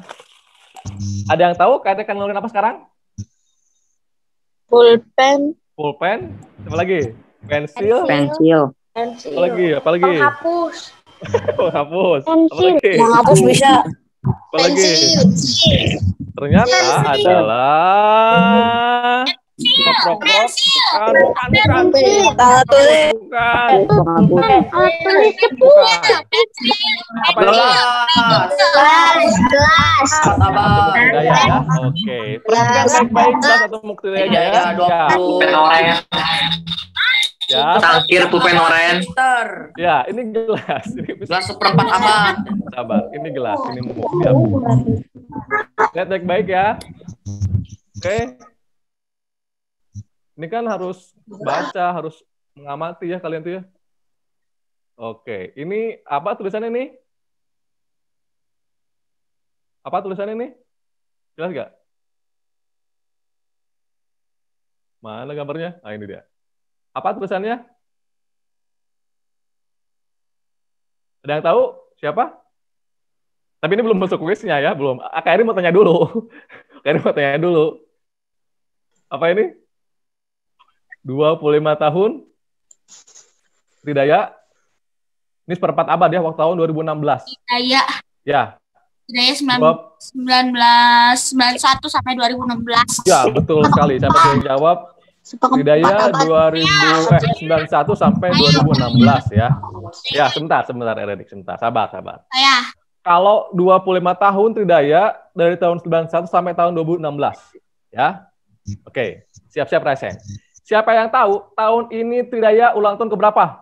[SPEAKER 7] Ada yang tahu Keri akan ngeluarin apa sekarang?
[SPEAKER 5] Pulpen.
[SPEAKER 7] Apa lagi? Pensil. Apa lagi?
[SPEAKER 5] Penghapus.
[SPEAKER 7] Penghapus.
[SPEAKER 5] Penghapus bisa.
[SPEAKER 7] Apa lagi? Ternyata adalah Prok, bukan. Apa itu?
[SPEAKER 8] Gelas.
[SPEAKER 7] Daya ya. Oke. Perhatikan baik-baik gelas atau muktidaya ya. Ya.
[SPEAKER 9] Tangkir pulpen oren.
[SPEAKER 7] Ya, ini gelas.
[SPEAKER 9] Gelas seperempat abad.
[SPEAKER 7] Sabar, ini gelas, ini siap. Lihat baik-baik ya. Oke. Ini kan harus baca, harus mengamati ya kalian tuh ya. Oke, ini apa tulisannya ini? Apa tulisannya ini? Jelas nggak? Mana gambarnya? Nah, ini dia. Apa tulisannya? Ada yang tahu? Siapa? Tapi ini belum masuk kuisnya ya, belum. Kak Eri mau tanya dulu. Kak Eri mau tanya dulu. Apa ini? 25 tahun Tridaya. Ini seperempat abad ya, waktu tahun 2016.
[SPEAKER 8] Tridaya.
[SPEAKER 7] Ya.
[SPEAKER 8] Tridaya 1991 sampai 2016.
[SPEAKER 7] Ya, betul sekali. Siapa yang jawab? Tridaya 91 sampai 2016 ya. Ya, sebentar Eredik, sebentar. Sabar.
[SPEAKER 8] Saya.
[SPEAKER 7] Kalau 25 tahun Tridaya dari tahun 91 sampai tahun 2016. Ya. Oke, siap-siap resen. Siapa yang tahu tahun ini Tridaya ulang tahun keberapa?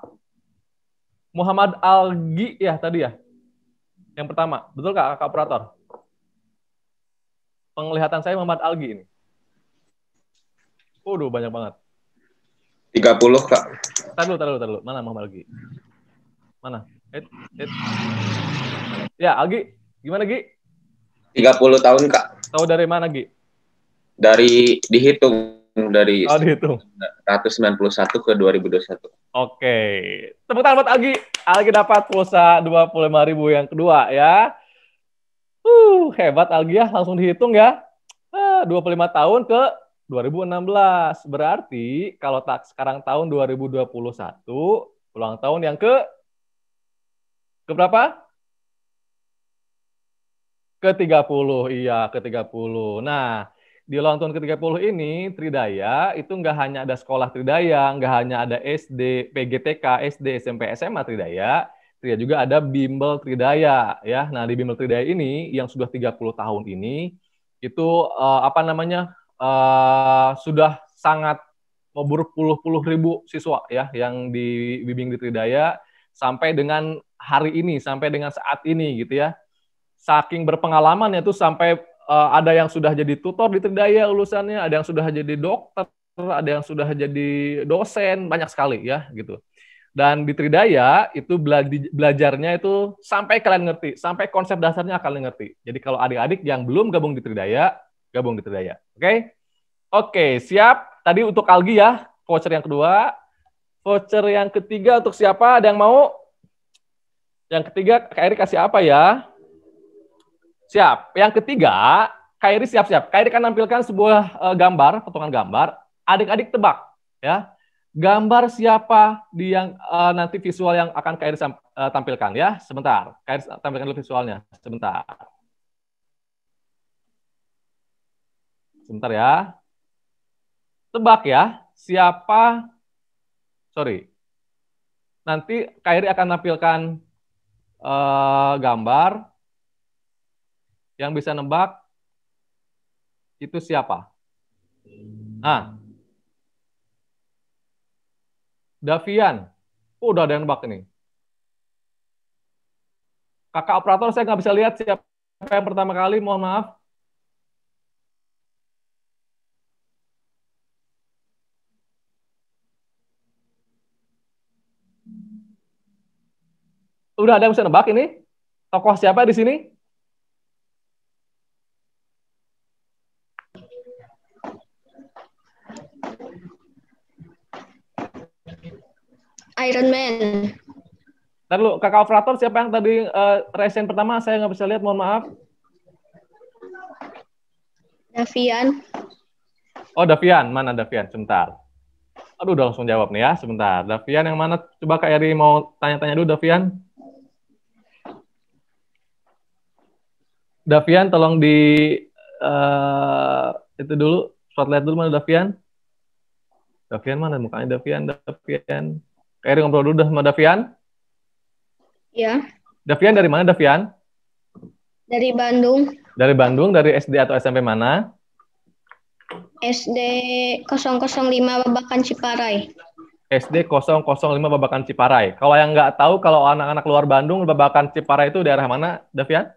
[SPEAKER 7] Muhammad Algi ya tadi ya. Yang pertama, betul Kak operator? Penglihatan saya Muhammad Algi ini. Waduh, banyak banget.
[SPEAKER 2] 30 Kak.
[SPEAKER 7] Taruh. Mana Muhammad Algi? Mana? Ya, Algi. Gimana Gi?
[SPEAKER 2] 30 tahun Kak.
[SPEAKER 7] Tahu dari mana Gi?
[SPEAKER 2] Dari dihitung dari
[SPEAKER 7] dihitung.
[SPEAKER 2] 191 ke 2021.
[SPEAKER 7] Oke. Tepuk tangan buat Algi. Algi dapat pulsa 25.000 yang kedua ya. Hebat Algi ya, langsung dihitung ya. 25 tahun ke 2016. Berarti kalau sekarang tahun 2021, ulang tahun yang ke berapa? Ke-30. Iya, ke-30. Nah, di ulang tahun ke-30 ini, Tridaya itu nggak hanya ada sekolah Tridaya, nggak hanya ada SD, PGTK, SD, SMP, SMA Tridaya juga ada Bimbel Tridaya. Ya. Nah, di Bimbel Tridaya ini, yang sudah 30 tahun ini, itu sudah sangat berpuluh-puluh ribu siswa ya yang dibimbing di Tridaya sampai dengan hari ini, sampai dengan saat ini gitu ya. Saking berpengalaman itu sampai ada yang sudah jadi tutor di Tridaya lulusannya, ada yang sudah jadi dokter, ada yang sudah jadi dosen, banyak sekali ya gitu. Dan di Tridaya itu belajarnya itu sampai kalian ngerti, sampai konsep dasarnya kalian ngerti. Jadi kalau adik-adik yang belum gabung di Tridaya, gabung di Tridaya. Oke, siap. Tadi untuk Algi ya, voucher yang kedua. Voucher yang ketiga untuk siapa? Ada yang mau? Yang ketiga, Kak Eri kasih apa ya? Siap. Yang ketiga, Kak Eri siap-siap. Kak Eri akan nampilkan sebuah gambar, potongan gambar. Adik-adik tebak, ya. Gambar siapa di yang nanti visual yang akan Kak Eri tampilkan, ya. Sebentar. Kak Eri tampilkan dulu visualnya. Sebentar. Sebentar ya. Tebak ya. Siapa? Sorry. Nanti Kak Eri akan nampilkan gambar. Yang bisa nebak itu siapa? Nah, Davian. Udah ada yang nebak ini. Kakak operator saya nggak bisa lihat siapa yang pertama kali, mohon maaf. Udah ada yang bisa nebak ini? Tokoh siapa di sini?
[SPEAKER 5] Iron Man.
[SPEAKER 7] Ntar dulu, kakak operator siapa yang tadi resen pertama? Saya nggak bisa lihat, mohon maaf.
[SPEAKER 5] Davian.
[SPEAKER 7] Oh, Davian. Mana Davian? Sebentar. Aduh, udah langsung jawab nih ya. Sebentar. Davian yang mana? Coba Kak Eri mau tanya-tanya dulu, Davian. Davian, tolong di itu dulu. Spotlight dulu mana Davian. Davian mana mukanya? Davian. Kak Eri ngobrol dulu sama Davian.
[SPEAKER 10] Ya,
[SPEAKER 7] Davian dari mana, Davian?
[SPEAKER 10] dari Bandung.
[SPEAKER 7] Dari Bandung, dari SD atau SMP mana?
[SPEAKER 10] SD 005 Babakan Ciparai.
[SPEAKER 7] SD 005 Babakan Ciparai. Kalau yang nggak tahu, kalau anak-anak luar Bandung, Babakan Ciparai itu daerah mana, Davian?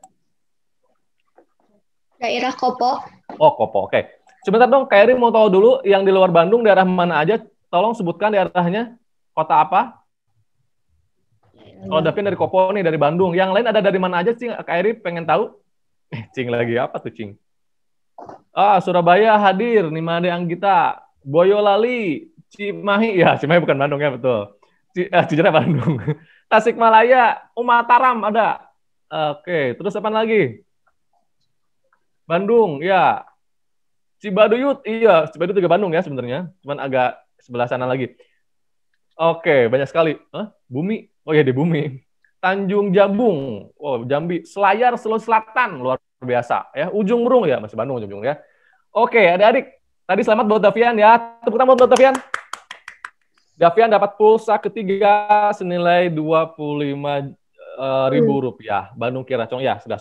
[SPEAKER 10] Daerah Kopo.
[SPEAKER 7] Oh, Kopo, oke. Sebentar dong, Kak Eri mau tahu dulu yang di luar Bandung daerah mana aja. Tolong sebutkan daerahnya. Kota apa? Kalau Davian dari Kopo nih, dari Bandung. Yang lain ada dari mana aja, Cing? Kak Eri pengen tahu. Cing lagi apa tuh, Cing? Surabaya hadir, Nimade Anggita, Boyolali, Cimahi. Ya, Cimahi bukan Bandung ya, betul. Cijerah Bandung. Tasikmalaya, Mataram ada. Oke, terus apa lagi? Bandung, ya. Cibaduyut, iya. Cibaduyut juga Bandung ya sebenarnya. Cuman agak sebelah sana lagi. Oke, banyak sekali. Bumi, oh ya di Bumi. Tanjung Jabung, Jambi. Selayar, Sulawesi Selatan, luar biasa. Ya, Ujung Merung ya, masih Bandung ujung ya. Oke, adik-adik. Tadi selamat buat Davian ya. Tepuk tangan buat Davian. Davian dapat pulsa ketiga senilai Rp25.000. Bandung Kiracong ya, sudah.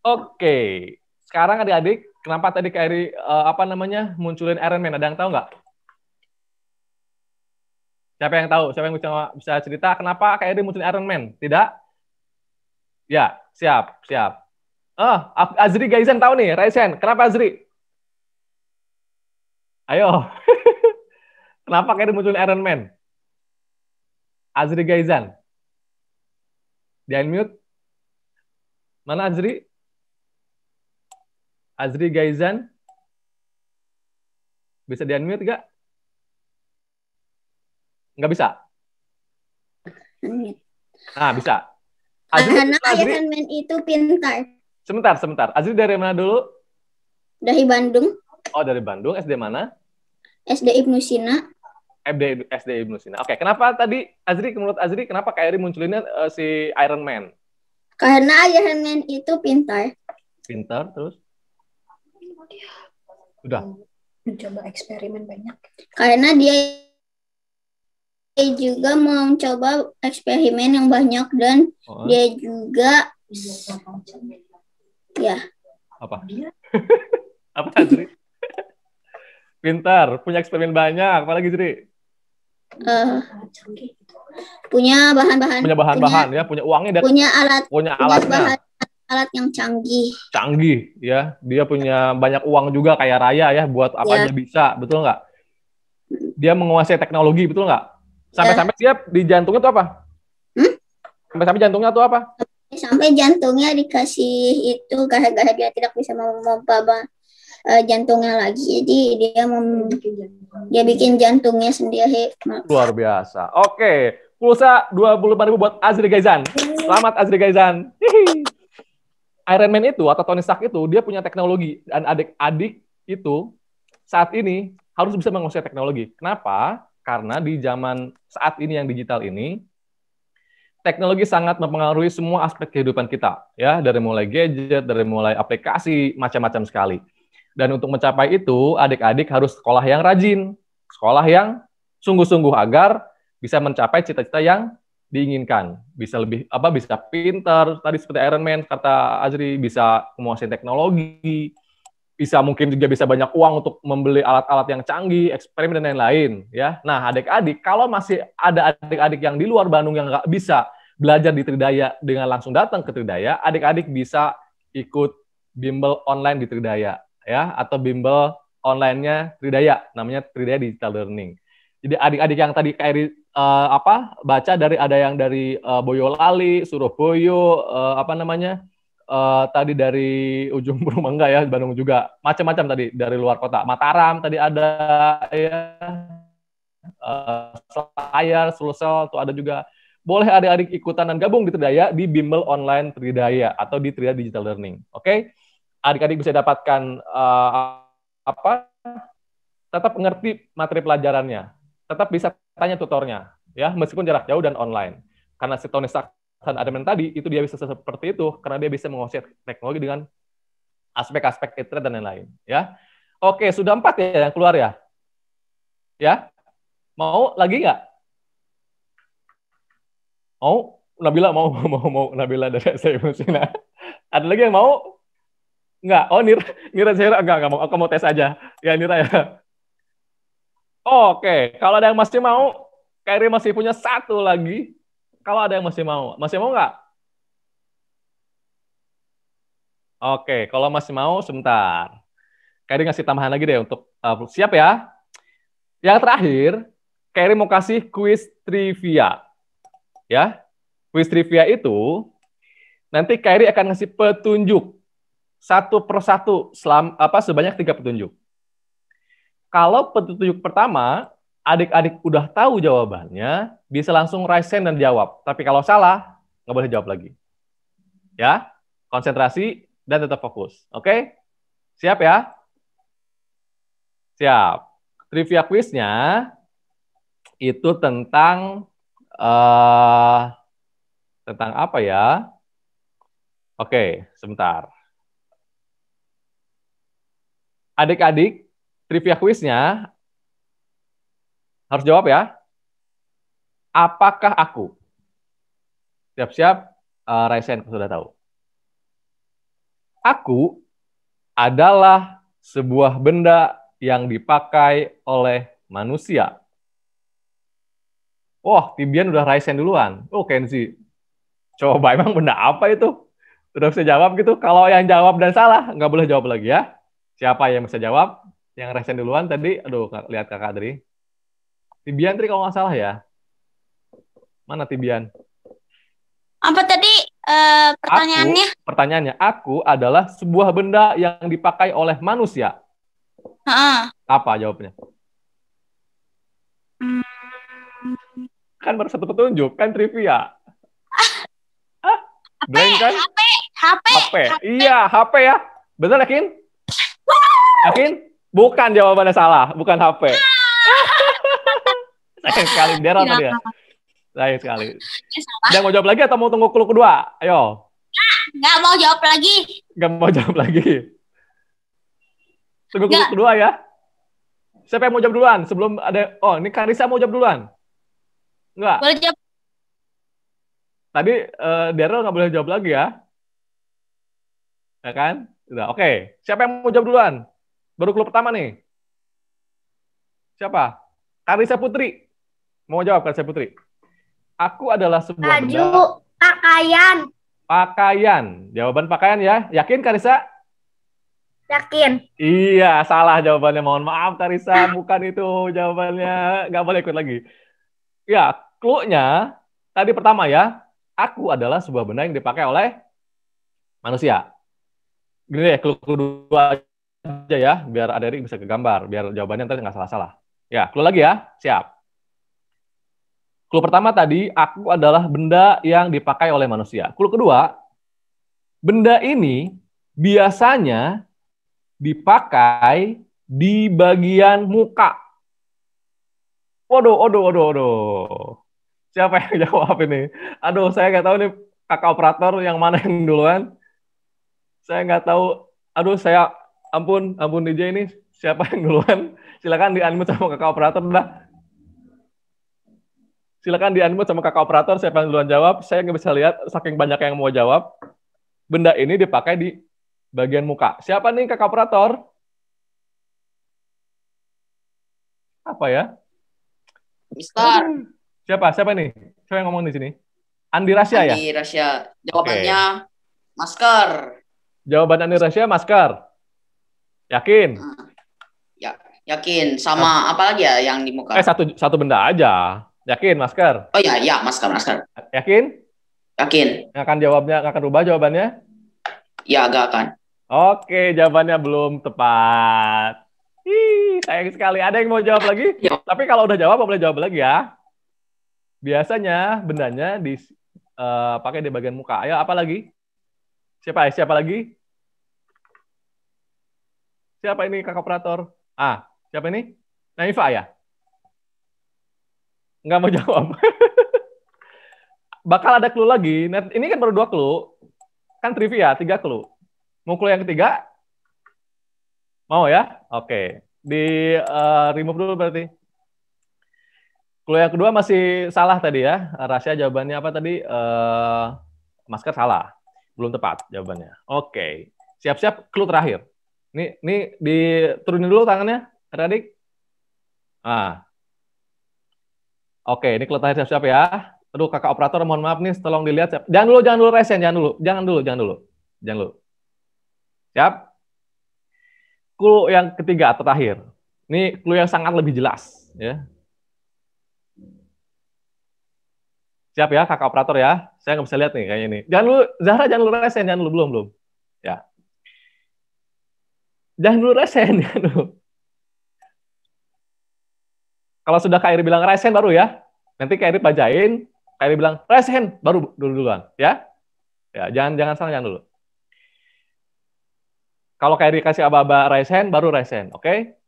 [SPEAKER 7] Oke, sekarang adik-adik, kenapa tadi Kak Eri munculin Iron Man? Ada yang tahu nggak? Siapa yang tahu? Siapa yang bisa cerita kenapa Kak Eri munculin Iron Man? Tidak? Ya, siap. Azri Gaizan tahu nih, raise hand. Kenapa Azri? Ayo. Kenapa Kak Eri munculin Iron Man? Azri Gaizan. Di-unmute. Mana Azri? Azri Gaizan. Bisa di-unmute nggak? Nggak bisa? Nah, bisa.
[SPEAKER 10] Karena Iron Man itu pintar.
[SPEAKER 7] Sebentar. Azri dari mana dulu?
[SPEAKER 10] Dari Bandung.
[SPEAKER 7] Oh, dari Bandung. SD mana?
[SPEAKER 10] SD Ibnu Sina.
[SPEAKER 7] SD Ibnu Sina. Oke, kenapa tadi menurut Azri, kenapa Kak Eri munculinnya si Iron Man?
[SPEAKER 10] Karena Iron Man itu pintar.
[SPEAKER 7] Pintar, terus? Udah.
[SPEAKER 11] Mencoba eksperimen banyak.
[SPEAKER 10] Karena dia juga mau coba eksperimen yang banyak dan dia juga ya.
[SPEAKER 7] Apa? Apa Azri? Pintar, punya eksperimen banyak. Apalagi Azri?
[SPEAKER 10] Punya bahan-bahan.
[SPEAKER 7] Punya uangnya dan
[SPEAKER 10] punya
[SPEAKER 7] alatnya.
[SPEAKER 10] Alat yang canggih
[SPEAKER 7] ya. Dia punya banyak uang juga kayak raya ya, buat apa aja bisa, betul nggak? Dia menguasai teknologi, betul nggak? Sampai-sampai dia di jantungnya tuh apa? Sampai-sampai jantungnya tuh apa?
[SPEAKER 10] Sampai jantungnya dikasih itu gara-gara dia tidak bisa memompa jantungnya lagi. Jadi dia bikin jantungnya sendiri.
[SPEAKER 7] Luar biasa. Oke, pulsa 25.000 buat Azri Gaizan. Selamat Azri Gaizan. Iron Man itu atau Tony Stark itu dia punya teknologi dan adik-adik itu saat ini harus bisa menguasai teknologi. Kenapa? Karena di zaman saat ini yang digital ini teknologi sangat mempengaruhi semua aspek kehidupan kita, ya, dari mulai gadget, dari mulai aplikasi, macam-macam sekali. Dan untuk mencapai itu, adik-adik harus sekolah yang rajin, sekolah yang sungguh-sungguh agar bisa mencapai cita-cita yang diinginkan. Bisa bisa pintar, tadi seperti Iron Man, kata Azri, bisa menguasai teknologi, bisa mungkin juga bisa banyak uang untuk membeli alat-alat yang canggih, eksperimen dan lain-lain, ya. Nah, adik-adik, kalau masih ada adik-adik yang di luar Bandung yang nggak bisa belajar di Tridaya dengan langsung datang ke Tridaya, adik-adik bisa ikut bimbel online di Tridaya, ya, atau bimbel online-nya Tridaya, namanya Tridaya Digital Learning. Jadi adik-adik yang tadi Kak Eri baca ada yang dari Boyolali, Surabaya, tadi dari ujung Burung enggak ya, Bandung juga, macam-macam tadi dari luar kota, Mataram tadi ada ya, Selayar, Sulsel tuh ada juga. Boleh adik-adik ikutan dan gabung di Tridaya di bimbel online Tridaya atau di Tridaya Digital Learning. Oke? Adik-adik bisa dapatkan tetap mengerti materi pelajarannya, tetap bisa tanya tutornya, ya, meskipun jarak jauh dan online. Karena si Tony Stark dan Iron Man tadi itu dia bisa seperti itu karena dia bisa menguasai teknologi dengan aspek-aspek internet dan lain-lain, ya. Oke, sudah 4 ya yang keluar ya. Ya, mau lagi nggak? Mau? Nabila mau Nabila dari SMA Sina. Ada lagi yang mau? Nggak. Oh, Nira Zahira enggak mau. Aku mau tes aja. Ya, Nira ya. Oke, kalau ada yang masih mau, Kairi masih punya satu lagi. Kalau ada yang masih mau nggak? Oke, kalau masih mau, sebentar. Kairi ngasih tambahan lagi deh untuk siap ya. Yang terakhir, Kairi mau kasih kuis trivia. Ya, kuis trivia itu nanti Kairi akan ngasih petunjuk satu persatu sebanyak 3 petunjuk. Kalau petunjuk pertama, adik-adik udah tahu jawabannya, bisa langsung raise hand dan jawab. Tapi kalau salah, nggak boleh jawab lagi. Ya, konsentrasi dan tetap fokus. Oke? Siap ya? Siap. Trivia quiznya itu tentang apa ya? Oke, sebentar. Adik-adik, trivia quiznya harus jawab ya. Apakah aku? Siap-siap, raise hand sudah tahu. Aku adalah sebuah benda yang dipakai oleh manusia. Wah, Tibian udah raise hand duluan. Oh, Kenzi. Coba emang benda apa itu? Udah bisa jawab gitu. Kalau yang jawab dan salah, nggak boleh jawab lagi ya. Siapa yang bisa jawab? Yang raise hand duluan tadi, aduh, lihat Kakak Adri. Tibian tadi kalau nggak salah ya. Mana Tibian?
[SPEAKER 8] Apa tadi pertanyaannya?
[SPEAKER 7] Pertanyaannya, aku adalah sebuah benda yang dipakai oleh manusia. Apa jawabnya? Kan baru satu petunjuk, kan trivia.
[SPEAKER 8] HP.
[SPEAKER 7] Iya, HP ya. Betul yakin? Yakin? Bukan, jawabannya salah, bukan HP. Sayang sekali, Daryl tadi ya. Sayang sekali. Udah mau jawab lagi atau mau tunggu clue kedua? Ayo.
[SPEAKER 8] Nggak mau jawab lagi.
[SPEAKER 7] Nggak mau jawab lagi. Tunggu clue kedua ya. Siapa yang mau jawab duluan? Sebelum ada... Oh, ini Karisa mau jawab duluan. Nggak?
[SPEAKER 8] Boleh jawab.
[SPEAKER 7] Tadi Daryl nggak boleh jawab lagi ya. Ya kan? Udah, oke. Siapa yang mau jawab duluan? Baru clue pertama nih. Siapa? Karisa Putri. Mau jawab Karisa Putri? Aku adalah sebuah benda.
[SPEAKER 12] Pakaian.
[SPEAKER 7] Pakaian. Jawaban pakaian ya. Yakin Karisa?
[SPEAKER 12] Yakin.
[SPEAKER 7] Iya, salah jawabannya. Mohon maaf Karisa, bukan itu jawabannya. Nggak boleh ikut lagi. Ya, clue-nya tadi pertama ya. Aku adalah sebuah benda yang dipakai oleh manusia. Gini deh, clue kedua aja ya, biar adik bisa kegambar, biar jawabannya nanti nggak salah-salah. Ya, clue lagi ya, siap. Clue pertama tadi, aku adalah benda yang dipakai oleh manusia. Clue kedua, benda ini biasanya dipakai di bagian muka. Waduh. Siapa yang jawab ini? Aduh, saya nggak tahu nih kakak operator yang mana yang duluan. Saya nggak tahu. Aduh, ampun DJ ini. Siapa yang duluan? Silakan di-unmute sama kakak operator dah. Silakan di-unmute sama kakak operator. Siapa yang duluan jawab? Saya nggak bisa lihat. Saking banyak yang mau jawab. Benda ini dipakai di bagian muka. Siapa nih kakak operator? Apa ya?
[SPEAKER 9] Mister.
[SPEAKER 7] Siapa nih? Siapa yang ngomong di sini? Andi Rasya ya?
[SPEAKER 9] Andi Rasya. Jawabannya masker.
[SPEAKER 7] Jawaban Andi Rasya masker. Yakin?
[SPEAKER 9] Ya, yakin. Sama apa lagi ya yang di muka?
[SPEAKER 7] Satu benda aja. Yakin masker?
[SPEAKER 9] Oh ya, masker.
[SPEAKER 7] Yakin?
[SPEAKER 9] Yakin.
[SPEAKER 7] Nggak akan rubah jawabannya?
[SPEAKER 9] Ya, nggak akan.
[SPEAKER 7] Oke, jawabannya belum tepat. Sayang sekali. Ada yang mau jawab lagi? Ya. Tapi kalau udah jawab, boleh jawab lagi ya. Biasanya bendanya pakai di bagian muka. Ayo, apa lagi? Siapa lagi? Siapa ini kakak operator? Siapa ini? Naifa ya? Nggak mau jawab. Bakal ada clue lagi. Ini kan baru 2 clue. Kan trivia, 3 clue. Mau clue yang ketiga? Mau ya? Oke. Di remove dulu berarti. Clue yang kedua masih salah tadi ya. Rahasia jawabannya apa tadi? Masker salah. Belum tepat jawabannya. Oke. Siap-siap clue terakhir. Ini diturunin dulu tangannya, adik. Ah. Oke, ini clue terakhir siap-siap ya. Aduh, kakak operator mohon maaf nih, tolong dilihat. Jangan dulu resen, jangan dulu. Siap? Clue yang ketiga terakhir. Ini clue yang sangat lebih jelas ya. Siap ya, kakak operator ya. Saya nggak bisa lihat nih kayaknya ini. Jangan dulu, Zahra jangan dulu resen, belum. Ya. Jangan dulu resen, Kalau sudah Kak Iri bilang resen baru ya. Nanti Kak Iri bacain, Kak Iri bilang resen baru duluan ya. Ya, jangan salah, jangan dulu. Kalau Kak Iri kasih aba-aba resen baru resen, oke?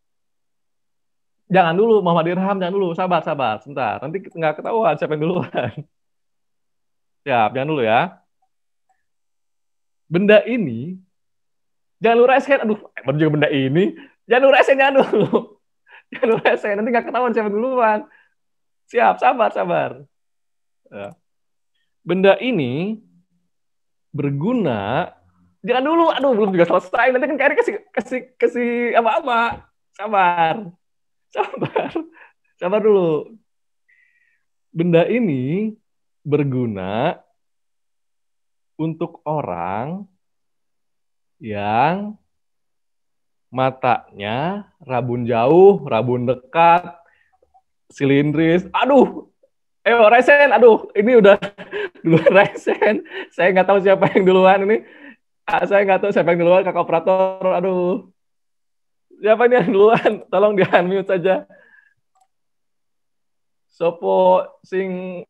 [SPEAKER 7] Jangan dulu Muhammad Irham, jangan dulu, sabar, sebentar. Nanti nggak ketahuan siapa yang duluan. Siap, jangan dulu ya. Benda ini, jangan lu resen, aduh, baru juga benda ini. Jangan lu resen, jangan lu resen, nanti nggak ketahuan siapa yang duluan. Siap, sabar. Ya. Benda ini berguna, jangan dulu, aduh, belum juga selesai. Nanti kan Kak Eri kasih apa-apa. Sabar dulu. Benda ini berguna untuk orang yang matanya rabun jauh, rabun dekat, silindris. Aduh, resen. Aduh, ini udah duluan resen. Saya nggak tahu siapa yang duluan ini. Saya nggak tahu siapa yang duluan, kakak operator. Aduh, siapa ini yang duluan? Tolong di-unmute saja. Sopo sing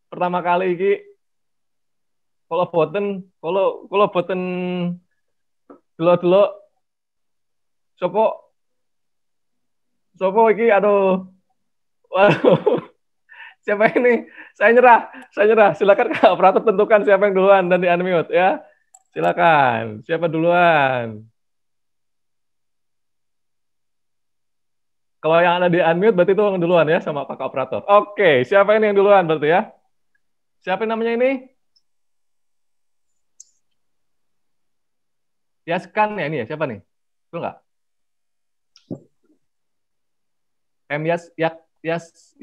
[SPEAKER 7] pertama kali iki kalau boten dulu sopo iki aduh. Waduh. Siapa ini? Saya nyerah. Silakan Kak operator tentukan siapa yang duluan dan di-unmute ya. Silakan. Siapa duluan? Kalau yang ada di-unmute berarti itu yang duluan ya sama Kakak operator. Oke, siapa ini yang duluan berarti ya? Siapa namanya ini? Yaskan ya ini ya, siapa nih? Betul nggak?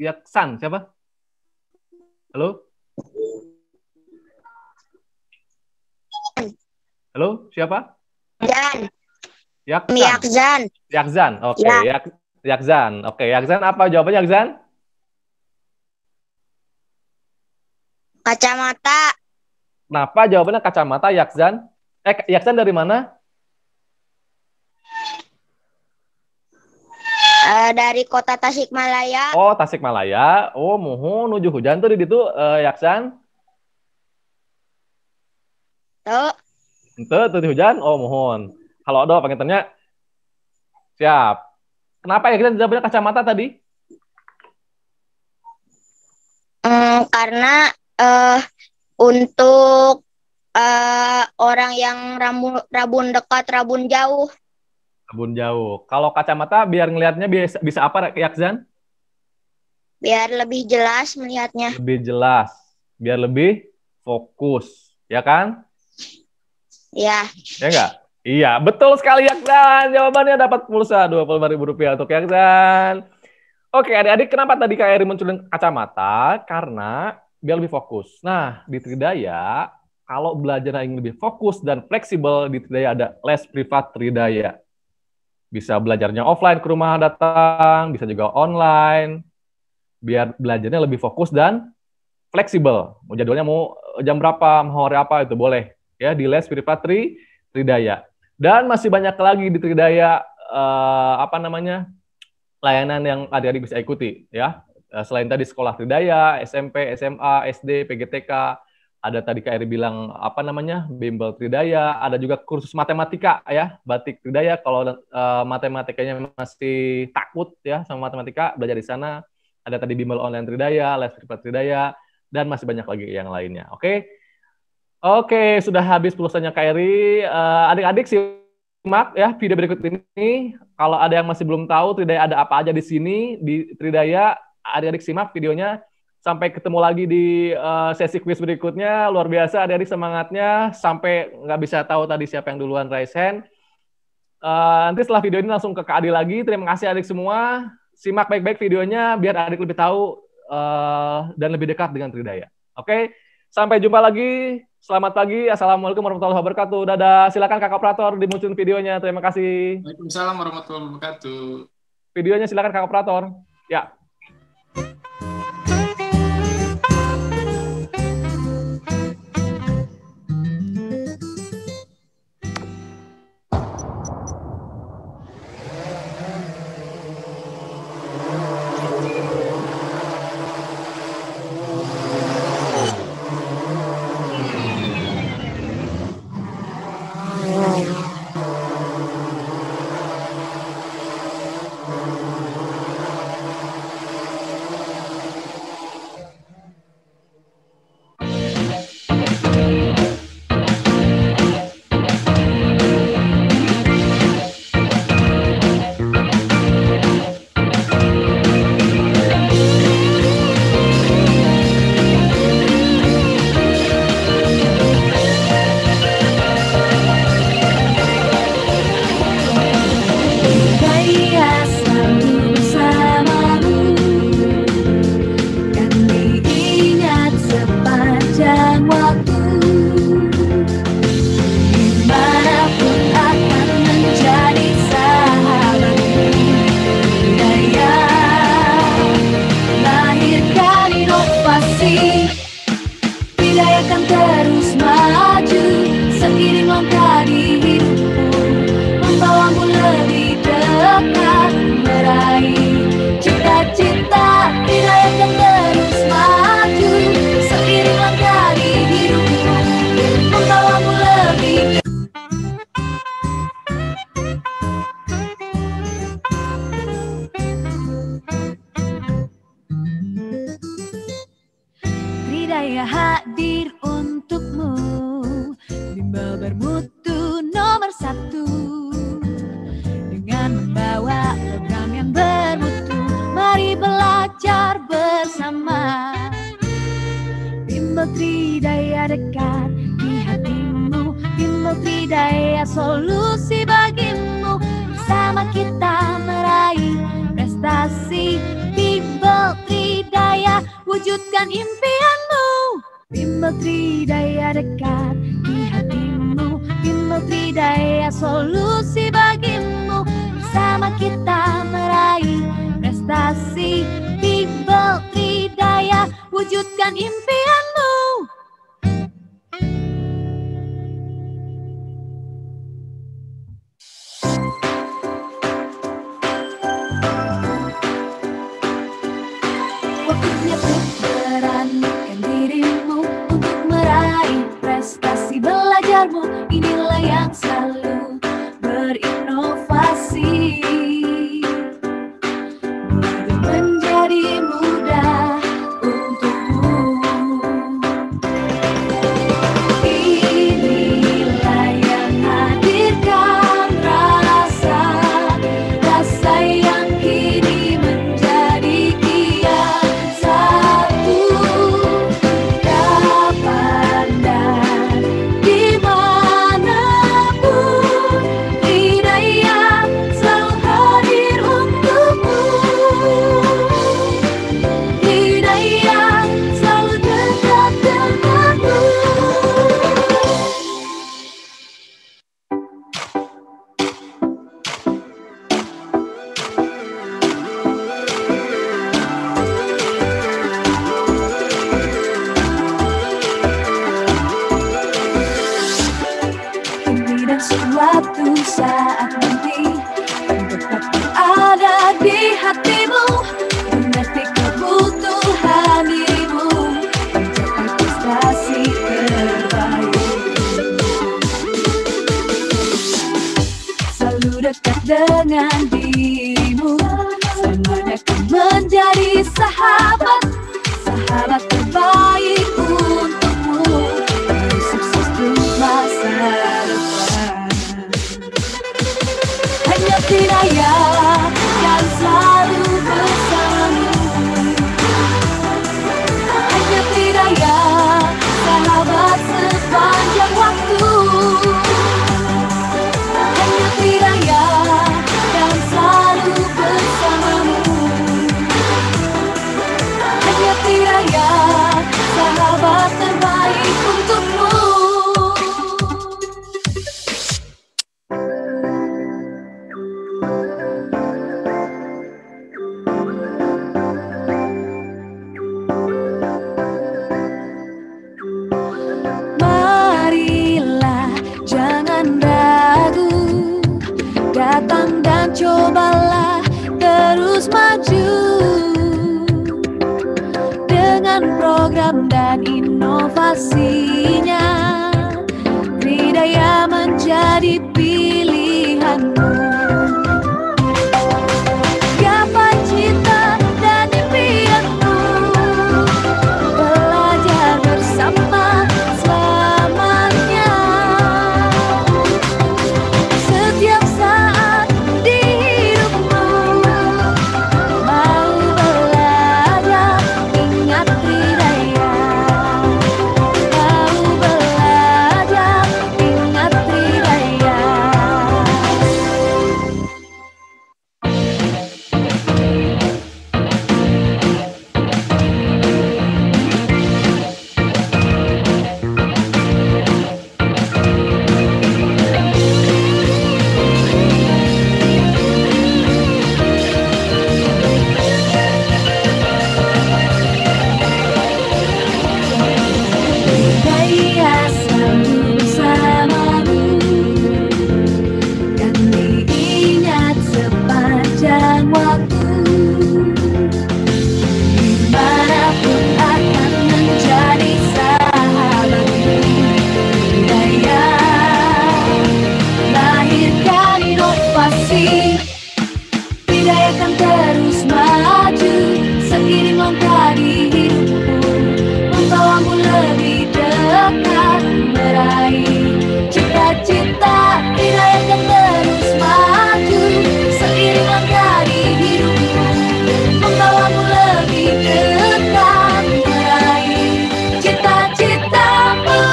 [SPEAKER 7] Yaksan, siapa? Halo? Halo, siapa? Yakzan. Oke, Yakzan. Oke, Yakzan apa jawabannya Yakzan?
[SPEAKER 12] Kacamata.
[SPEAKER 7] Kenapa jawabannya kacamata Yakzan? Yakzan dari mana?
[SPEAKER 12] Dari kota Tasikmalaya.
[SPEAKER 7] Oh, Tasikmalaya. Oh, mohon nuju hujan tuh di situ Yaksan. Tuh hujan. Oh, mohon. Halo, do pengen tanya. Siap. Kenapa ya kita jawabannya kacamata tadi?
[SPEAKER 12] Karena untuk orang yang rabun dekat, rabun jauh.
[SPEAKER 7] Rabun jauh. Kalau kacamata biar ngelihatnya bisa apa Yakzan?
[SPEAKER 12] Biar lebih jelas melihatnya.
[SPEAKER 7] Lebih jelas. Biar lebih fokus. Ya kan?
[SPEAKER 12] Ya.
[SPEAKER 7] Ya enggak? Iya, betul sekali Yakzan. Jawabannya dapat pulsa Rp25.000 untuk Yakzan. Oke, adik-adik, kenapa tadi Kak Eri munculin kacamata? Karena biar lebih fokus. Nah, di Tridaya, kalau belajar yang lebih fokus dan fleksibel, di Tridaya ada les privat Tridaya. Bisa belajarnya offline ke rumah datang, bisa juga online. Biar belajarnya lebih fokus dan fleksibel. Mau jadwalnya mau jam berapa, mau hari apa, itu boleh. Ya, di les privat Tridaya. Dan masih banyak lagi di Tridaya, layanan yang adik-adik bisa ikuti. Ya. Selain tadi sekolah Tridaya, SMP, SMA, SD, PGTK, ada tadi Kak Eri bilang bimbel Tridaya, ada juga kursus matematika ya, batik Tridaya. Kalau matematikanya masih takut ya sama matematika, belajar di sana. Ada tadi bimbel online Tridaya, les privat Tridaya, dan masih banyak lagi yang lainnya. Oke, sudah habis pulsanya Kak Eri. Adik-adik simak ya video berikut ini. Kalau ada yang masih belum tahu Tridaya ada apa aja di sini, di Tridaya adik-adik simak videonya. Sampai ketemu lagi di sesi quiz berikutnya. Luar biasa adik-adik semangatnya. Sampai nggak bisa tahu tadi siapa yang duluan raise hand. Nanti setelah video ini langsung ke Kak Adi lagi. Terima kasih adik semua. Simak baik-baik videonya biar adik lebih tahu dan lebih dekat dengan Tridaya. Oke, sampai jumpa lagi. Selamat pagi. Assalamualaikum warahmatullahi wabarakatuh. Dadah. Silakan Kakak Operator dimunculin videonya. Terima kasih.
[SPEAKER 2] Waalaikumsalam warahmatullahi wabarakatuh.
[SPEAKER 7] Videonya silakan Kakak Operator. Ya.
[SPEAKER 13] Tridaya hadir untukmu, bimbel bermutu nomor 1, dengan membawa program yang bermutu. Mari belajar bersama. Bimbel Tridaya dekat di hatimu, bimbel Tridaya solusi bagimu. Bersama kita meraih prestasi. Bimbel Tridaya wujudkan impianmu. Bimbel Tridaya dekat di hatimu, bimbel Tridaya solusi bagimu. Bersama kita meraih prestasi. Bimbel Tridaya wujudkan impianmu. Waktunya untuk beranikan dirimu, untuk meraih prestasi belajarmu. Inilah yang selalu berinovasi. Belajar menjadi mudah untukmu. Inilah yang hadirkan rasa yang kini menjadi kian satu. Kapan dan dimanapun, Tridaya selalu hadir untukmu. Tridaya selalu dekat denganmu. Ini dan suatu saat nanti tetap ada di hatimu, mengerti kebutuhan dirimu, mencapai prestasi terbaik. Selalu dekat dengan dirimu, semuanya akan menjadi sahabat, sahabat terbaik untukmu. Mari sukses untuk masa depan. Hanya Tridaya yang selalu bersamamu. jangan ragu, datang dan cobalah terus maju. Dengan program dan inovasinya, Tridaya menjadi pilihanmu. Gapai cita dan impianmu, belajar bersama selamanya. Setiap saat di hidupmu, mau belajar, ingat Tridaya. Mau belajar, ingat Tridaya. Tridaya selalu bersamamu dan diingat sepanjang waktu. Dimanapun akan menjadi sahabatmu. Tridaya lahirkan inovasi. Tridaya akan terus maju seiring langkah di hidupmu, membawamu lebih dekat meraih cita-cita. Tridaya akan terus maju seiring langkah di hidupmu, membawamu lebih dekat meraih cita-citamu.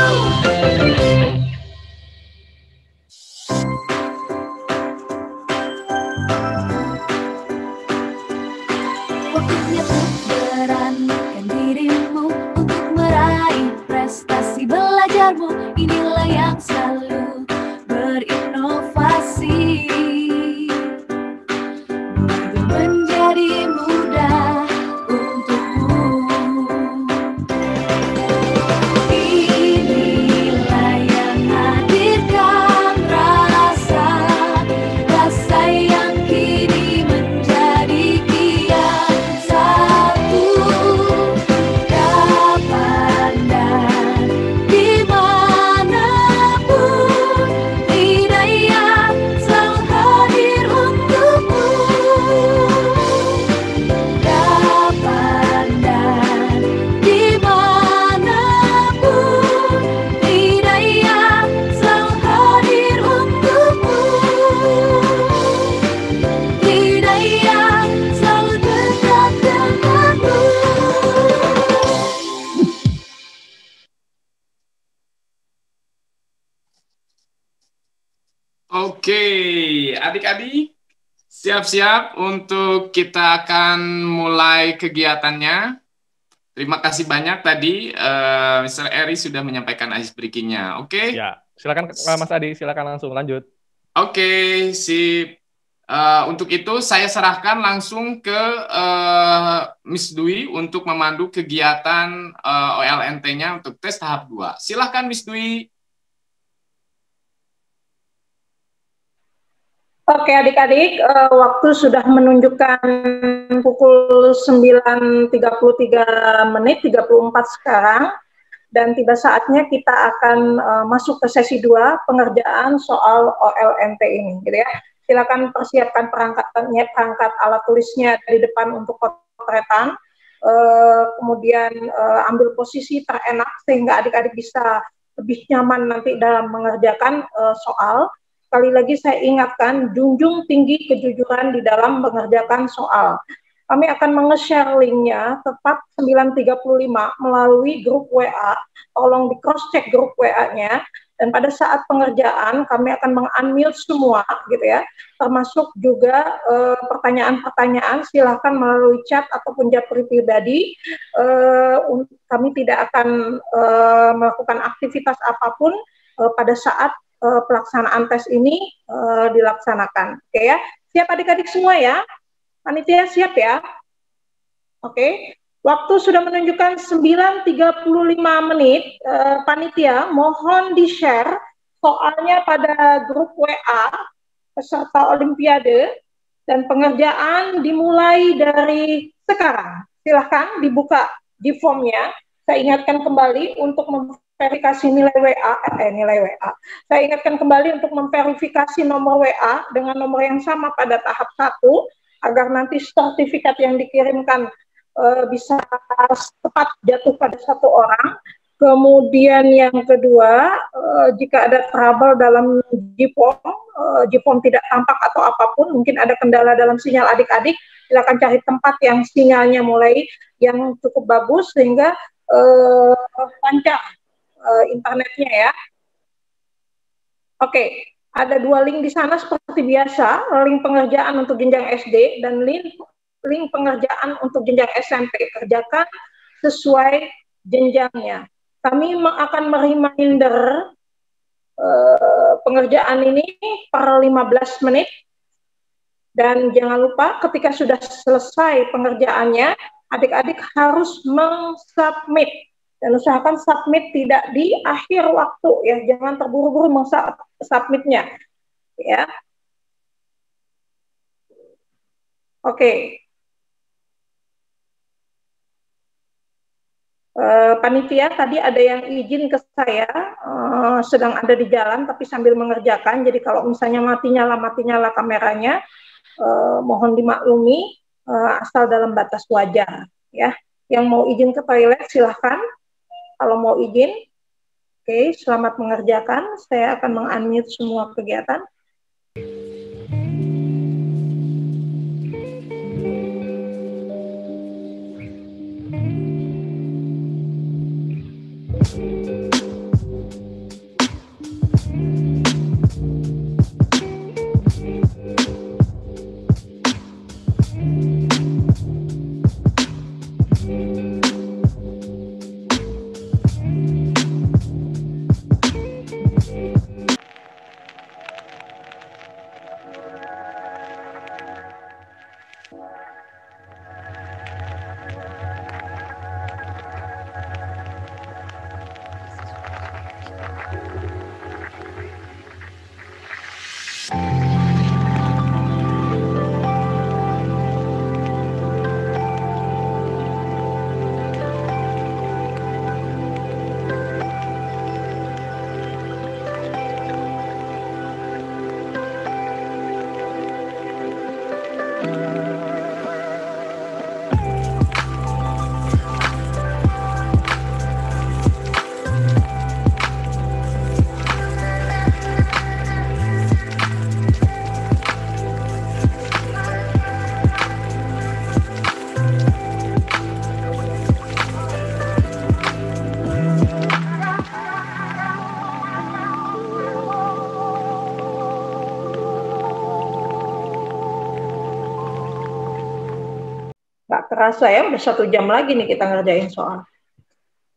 [SPEAKER 13] Waktunya untuk beranikan dirimu untuk meraih prestasi belajarmu. Inilah yang selalu berinovasi. Begitu menjadi mudah untukmu. Inilah yang hadirkan rasa yang kini menjadi kian satu. Kapan dan dimanapun, Tridaya selalu hadir untukmu. Kapan dan dimanapun, Tridaya selalu hadir untukmu. Tridaya selalu dekat denganmu.
[SPEAKER 2] Oke, adik-adik, siap-siap untuk kita akan mulai kegiatannya. Terima kasih banyak tadi, Mr. Eri sudah menyampaikan icebreaking-nya. Oke?
[SPEAKER 7] Ya, silakan Mas Adi, silakan langsung lanjut.
[SPEAKER 2] Oke, sip. Untuk itu saya serahkan langsung ke Miss Dwi untuk memandu kegiatan OLNT-nya untuk tes tahap 2. Silahkan Miss Dwi.
[SPEAKER 6] Oke adik-adik, waktu sudah menunjukkan pukul 9.33 menit 34 sekarang, dan tiba saatnya kita akan masuk ke sesi 2 pengerjaan soal OLNT ini, gitu ya. Silakan persiapkan perangkat alat tulisnya di depan untuk potretan, kemudian ambil posisi terenak sehingga adik-adik bisa lebih nyaman nanti dalam mengerjakan soal. Sekali lagi saya ingatkan, junjung tinggi kejujuran di dalam mengerjakan soal. Kami akan menge-share linknya tepat 9.35 melalui grup WA. Tolong di cross-check grup WA-nya. Dan pada saat pengerjaan kami akan meng-unmute semua, gitu ya. Termasuk juga pertanyaan-pertanyaan silahkan melalui chat ataupun japri pribadi. Kami tidak akan melakukan aktivitas apapun pada saat pelaksanaan tes ini dilaksanakan. Oke ya, siap adik-adik semua ya? Panitia siap ya? Oke, waktu sudah menunjukkan 9.35 menit. Panitia mohon di-share soalnya pada grup WA peserta Olimpiade dan pengerjaan dimulai dari sekarang. Silahkan dibuka di formnya. Saya ingatkan kembali untuk memverifikasi nilai WA. Saya ingatkan kembali untuk memverifikasi nomor WA dengan nomor yang sama pada tahap 1 agar nanti sertifikat yang dikirimkan bisa tepat jatuh pada satu orang. Kemudian yang kedua, jika ada trouble dalam GFORM tidak tampak atau apapun, mungkin ada kendala dalam sinyal adik-adik, silakan cari tempat yang sinyalnya mulai yang cukup bagus sehingga lancar internetnya ya. Oke, ada 2 link di sana seperti biasa, link pengerjaan untuk jenjang SD dan link pengerjaan untuk jenjang SMP. Kerjakan sesuai jenjangnya. Kami akan mereminder pengerjaan ini per 15 menit. Dan jangan lupa ketika sudah selesai pengerjaannya, adik-adik harus mensubmit. Dan usahakan submit tidak di akhir waktu ya, jangan terburu-buru mensubmitnya. Ya. Oke. Panitia tadi ada yang izin ke saya, sedang ada di jalan tapi sambil mengerjakan, jadi kalau misalnya mati nyala kameranya, mohon dimaklumi, asal dalam batas wajar ya. Yang mau izin ke toilet silahkan, kalau mau izin. Oke, selamat mengerjakan, saya akan meng-unmute semua kegiatan. Terasa ya, udah 1 jam lagi nih kita ngerjain soal.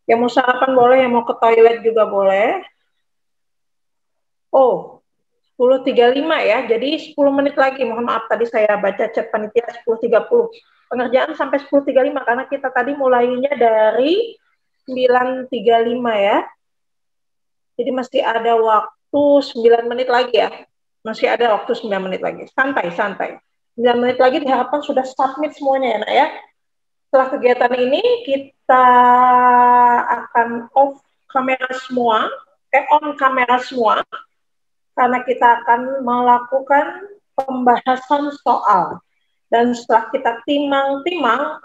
[SPEAKER 6] Yang mau sarapan boleh, yang mau ke toilet juga boleh. Oh, 10.35 ya, jadi 10 menit lagi. Mohon maaf tadi saya baca chat panitia 10.30. Pengerjaan sampai 10.35 karena kita tadi mulainya dari 9.35 ya. Jadi masih ada waktu 9 menit lagi ya. Masih ada waktu 9 menit lagi. Santai. 9 menit lagi diharapkan sudah submit semuanya ya, Nak ya. Setelah kegiatan ini kita akan on kamera semua karena kita akan melakukan pembahasan soal. Dan setelah kita timang-timang,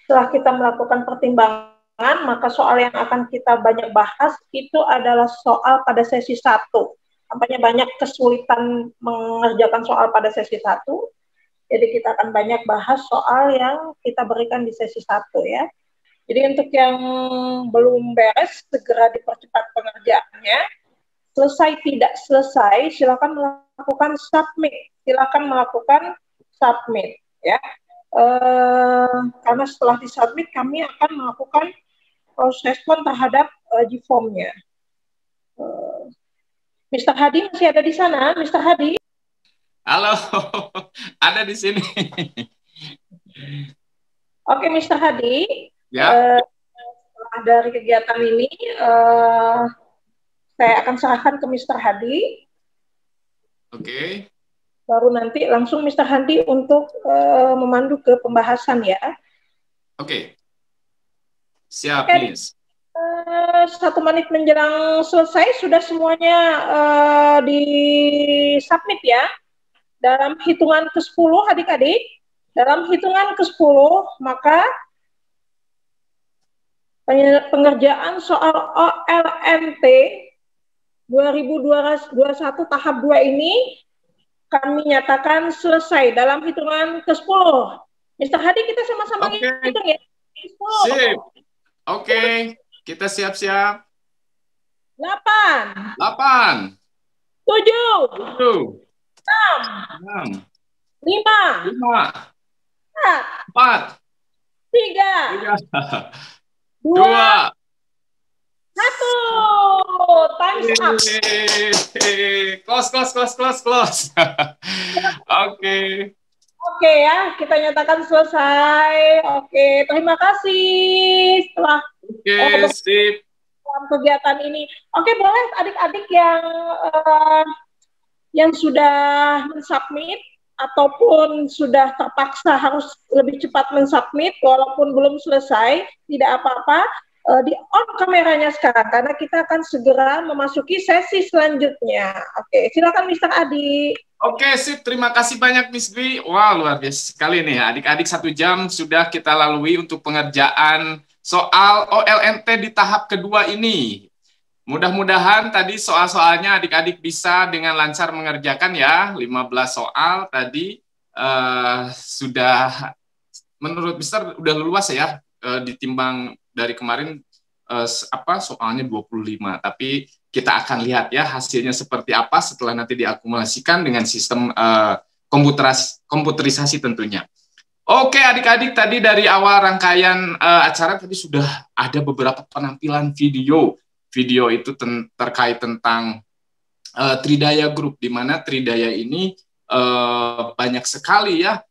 [SPEAKER 6] setelah kita melakukan pertimbangan, maka soal yang akan kita banyak bahas itu adalah soal pada sesi 1. Tampaknya banyak kesulitan mengerjakan soal pada sesi 1. Jadi kita akan banyak bahas soal yang kita berikan di sesi 1 ya. Jadi untuk yang belum beres, segera dipercepat pengerjaannya. Selesai tidak selesai, silakan melakukan submit. Ya. Karena setelah disubmit, kami akan melakukan proses respon terhadap GFORM-nya. Mr. Hadi masih ada di sana, Mr. Hadi?
[SPEAKER 2] Halo, ada di sini.
[SPEAKER 6] Oke, Mr. Hadi.
[SPEAKER 2] Ya.
[SPEAKER 6] Setelah dari kegiatan ini, Saya akan serahkan ke Mr. Hadi.
[SPEAKER 2] Oke.
[SPEAKER 6] Baru nanti langsung Mr. Hadi untuk memandu ke pembahasan ya.
[SPEAKER 2] Oke. Siap, Miss.
[SPEAKER 6] 1 menit menjelang selesai sudah semuanya di submit ya. Dalam hitungan ke-10 adik-adik, dalam hitungan ke-10 maka pengerjaan soal OLMT 2021 tahap 2 ini kami nyatakan selesai dalam hitungan ke-10. Mr. Hadi, kita sama-sama hitung ya. 10.
[SPEAKER 2] Sip. Oke, kita siap-siap.
[SPEAKER 6] 8.
[SPEAKER 2] 8.
[SPEAKER 6] 7.
[SPEAKER 2] 7.
[SPEAKER 6] 6.
[SPEAKER 2] 6.
[SPEAKER 6] 5.
[SPEAKER 2] 4.
[SPEAKER 6] 3. 2.
[SPEAKER 2] 2.
[SPEAKER 6] 1. Time's up.
[SPEAKER 2] Close. Oke.
[SPEAKER 6] Oke ya, kita nyatakan selesai. Oke, terima kasih setelah
[SPEAKER 2] sip.
[SPEAKER 6] dalam kegiatan ini. Oke, boleh adik-adik yang sudah mensubmit ataupun sudah terpaksa harus lebih cepat mensubmit walaupun belum selesai, tidak apa-apa. Di on kameranya sekarang karena kita akan segera memasuki sesi selanjutnya. Oke, silakan Mr. Adi.
[SPEAKER 2] Oke, sip. Terima kasih banyak, Miss Dwi. Wah, luar biasa sekali nih. Adik-adik 1 jam sudah kita lalui untuk pengerjaan soal OLMT di tahap kedua ini. Mudah-mudahan tadi soal-soalnya adik-adik bisa dengan lancar mengerjakan ya. 15 soal tadi sudah, menurut Mister, udah luas ya, ditimbang dari kemarin soalnya 25. Tapi kita akan lihat ya hasilnya seperti apa setelah nanti diakumulasikan dengan sistem komputerisasi tentunya. Oke adik-adik, tadi dari awal rangkaian acara tadi sudah ada beberapa penampilan video. Video itu terkait tentang Tridaya Group, di mana Tridaya ini banyak sekali ya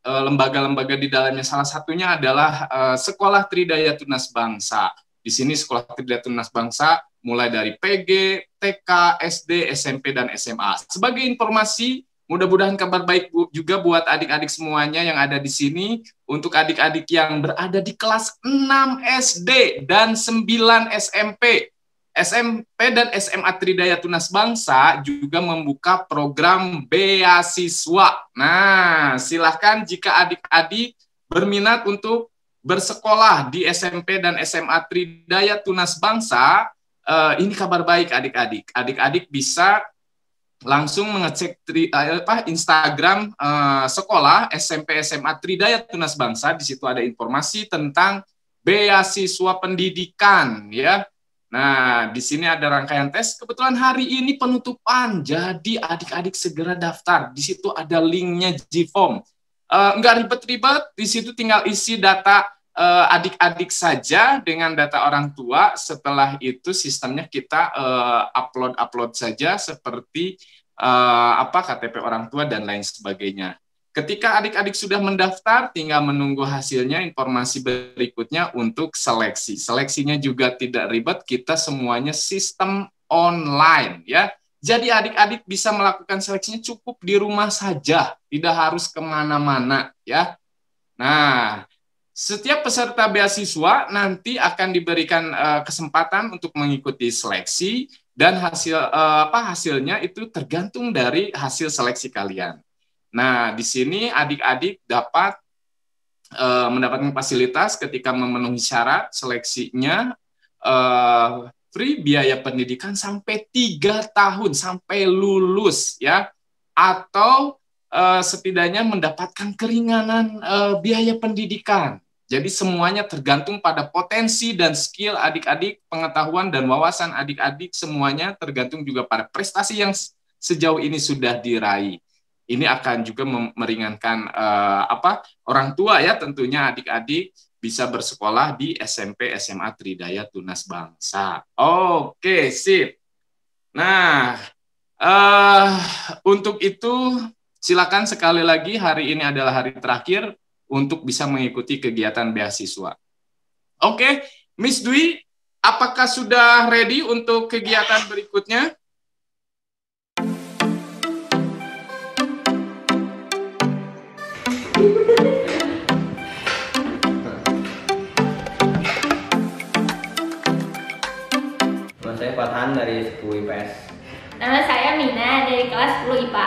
[SPEAKER 2] lembaga-lembaga di dalamnya. Salah satunya adalah Sekolah Tridaya Tunas Bangsa. Di sini Sekolah Tridaya Tunas Bangsa mulai dari PG, TK, SD, SMP, dan SMA. Sebagai informasi, mudah-mudahan kabar baik juga buat adik-adik semuanya yang ada di sini. Untuk adik-adik yang berada di kelas 6 SD dan 9 SMP. SMP dan SMA Tridaya Tunas Bangsa juga membuka program beasiswa. Nah, silahkan jika adik-adik berminat untuk bersekolah di SMP dan SMA Tridaya Tunas Bangsa, ini kabar baik adik-adik. Adik-adik bisa langsung mengecek Instagram sekolah SMP SMA Tridaya Tunas Bangsa. Di situ ada informasi tentang beasiswa pendidikan ya. Nah, di sini ada rangkaian tes. Kebetulan hari ini penutupan, jadi adik-adik segera daftar. Di situ ada linknya Gform. Nggak ribet-ribet, di situ tinggal isi data adik-adik saja dengan data orang tua. Setelah itu sistemnya kita upload saja seperti KTP orang tua dan lain sebagainya. Ketika adik-adik sudah mendaftar, tinggal menunggu hasilnya, informasi berikutnya untuk seleksi. Seleksinya juga tidak ribet, kita semuanya sistem online ya. Jadi adik-adik bisa melakukan seleksinya cukup di rumah saja, tidak harus kemana-mana ya. Nah, setiap peserta beasiswa nanti akan diberikan kesempatan untuk mengikuti seleksi dan hasilnya itu tergantung dari hasil seleksi kalian. Nah, di sini adik-adik dapat mendapatkan fasilitas ketika memenuhi syarat seleksinya, free biaya pendidikan sampai 3 tahun, sampai lulus ya, atau setidaknya mendapatkan keringanan biaya pendidikan. Jadi semuanya tergantung pada potensi dan skill adik-adik, pengetahuan dan wawasan adik-adik, semuanya tergantung juga pada prestasi yang sejauh ini sudah diraih. Ini akan juga meringankan orang tua ya, tentunya adik-adik bisa bersekolah di SMP SMA Tridaya Tunas Bangsa. Oke, sip. Nah, untuk itu silakan sekali lagi, hari ini adalah hari terakhir untuk bisa mengikuti kegiatan beasiswa. Oke, Miss Dwi, apakah sudah ready untuk kegiatan berikutnya?
[SPEAKER 14] Nama saya Farhan dari 10 IPS.
[SPEAKER 15] Nama saya Mina dari kelas 10 IPA.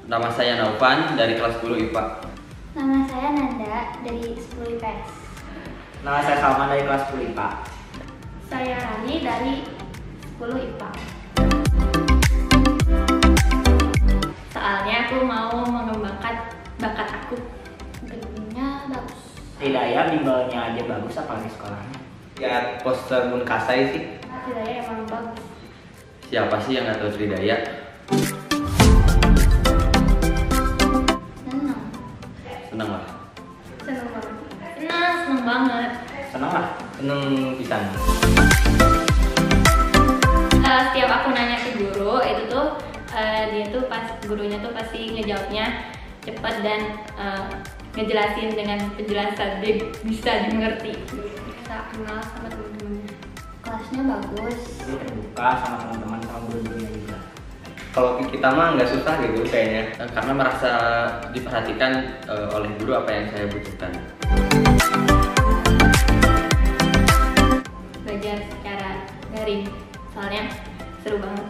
[SPEAKER 14] Nama saya Naufan dari kelas 10 IPA.
[SPEAKER 15] Nama saya Nanda dari 10 IPS.
[SPEAKER 16] Nama saya Salman dari kelas 10 IPA.
[SPEAKER 15] Saya Rani dari 10 IPA. Soalnya aku mau mengembangkan bakat aku. Gedungnya bagus.
[SPEAKER 16] Tidak ya, bimbelnya aja bagus apalagi sekolahnya.
[SPEAKER 14] Lihat poster Munkasai sih.
[SPEAKER 15] Hidayah emang bagus.
[SPEAKER 14] Siapa sih yang nggak tahu Sridaya? Senang lah.
[SPEAKER 15] Senang banget. Senang banget.
[SPEAKER 16] Senang lah.
[SPEAKER 14] Senang pisan.
[SPEAKER 15] Setiap aku nanya ke guru itu tuh dia tuh gurunya tuh pasti ngejawabnya cepat dan ngejelasin dengan penjelasan dia bisa dimengerti. Bisa kenal sama teman-temannya. Kelasnya bagus.
[SPEAKER 16] Dia terbuka sama teman-teman sama guru-gurunya juga.
[SPEAKER 14] Kalau kita mah nggak susah gitu kayaknya, karena merasa diperhatikan oleh guru apa yang saya butuhkan.
[SPEAKER 15] Belajar secara daring, soalnya seru banget.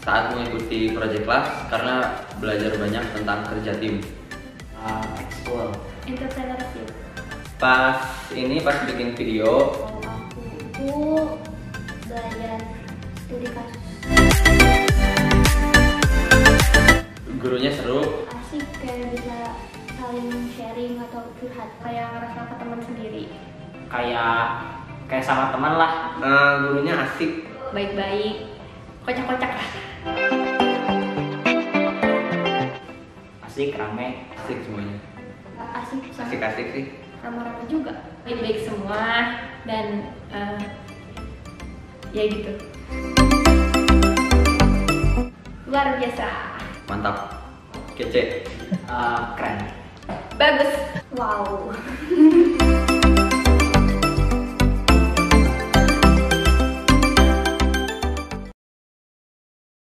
[SPEAKER 14] Saat mengikuti project class karena belajar banyak tentang kerja tim.
[SPEAKER 16] Ekskul.
[SPEAKER 15] Entrepreneurship.
[SPEAKER 14] Pas bikin video.
[SPEAKER 15] Aku belajar studi kasus.
[SPEAKER 14] Gurunya seru.
[SPEAKER 15] Asik, kayak bisa saling sharing atau curhat, kayak ngerasa ke teman sendiri.
[SPEAKER 16] Kayak sama teman lah.
[SPEAKER 14] Gurunya asik.
[SPEAKER 15] Baik-baik, kocak-kocak lah.
[SPEAKER 16] Asik, rame.
[SPEAKER 14] Asik semuanya. Asik-asik sih.
[SPEAKER 15] Ramah-ramah juga. Baik-baik semua dan ya gitu. Luar biasa.
[SPEAKER 14] Mantap. Kece.
[SPEAKER 16] Keren.
[SPEAKER 15] Bagus. Wow.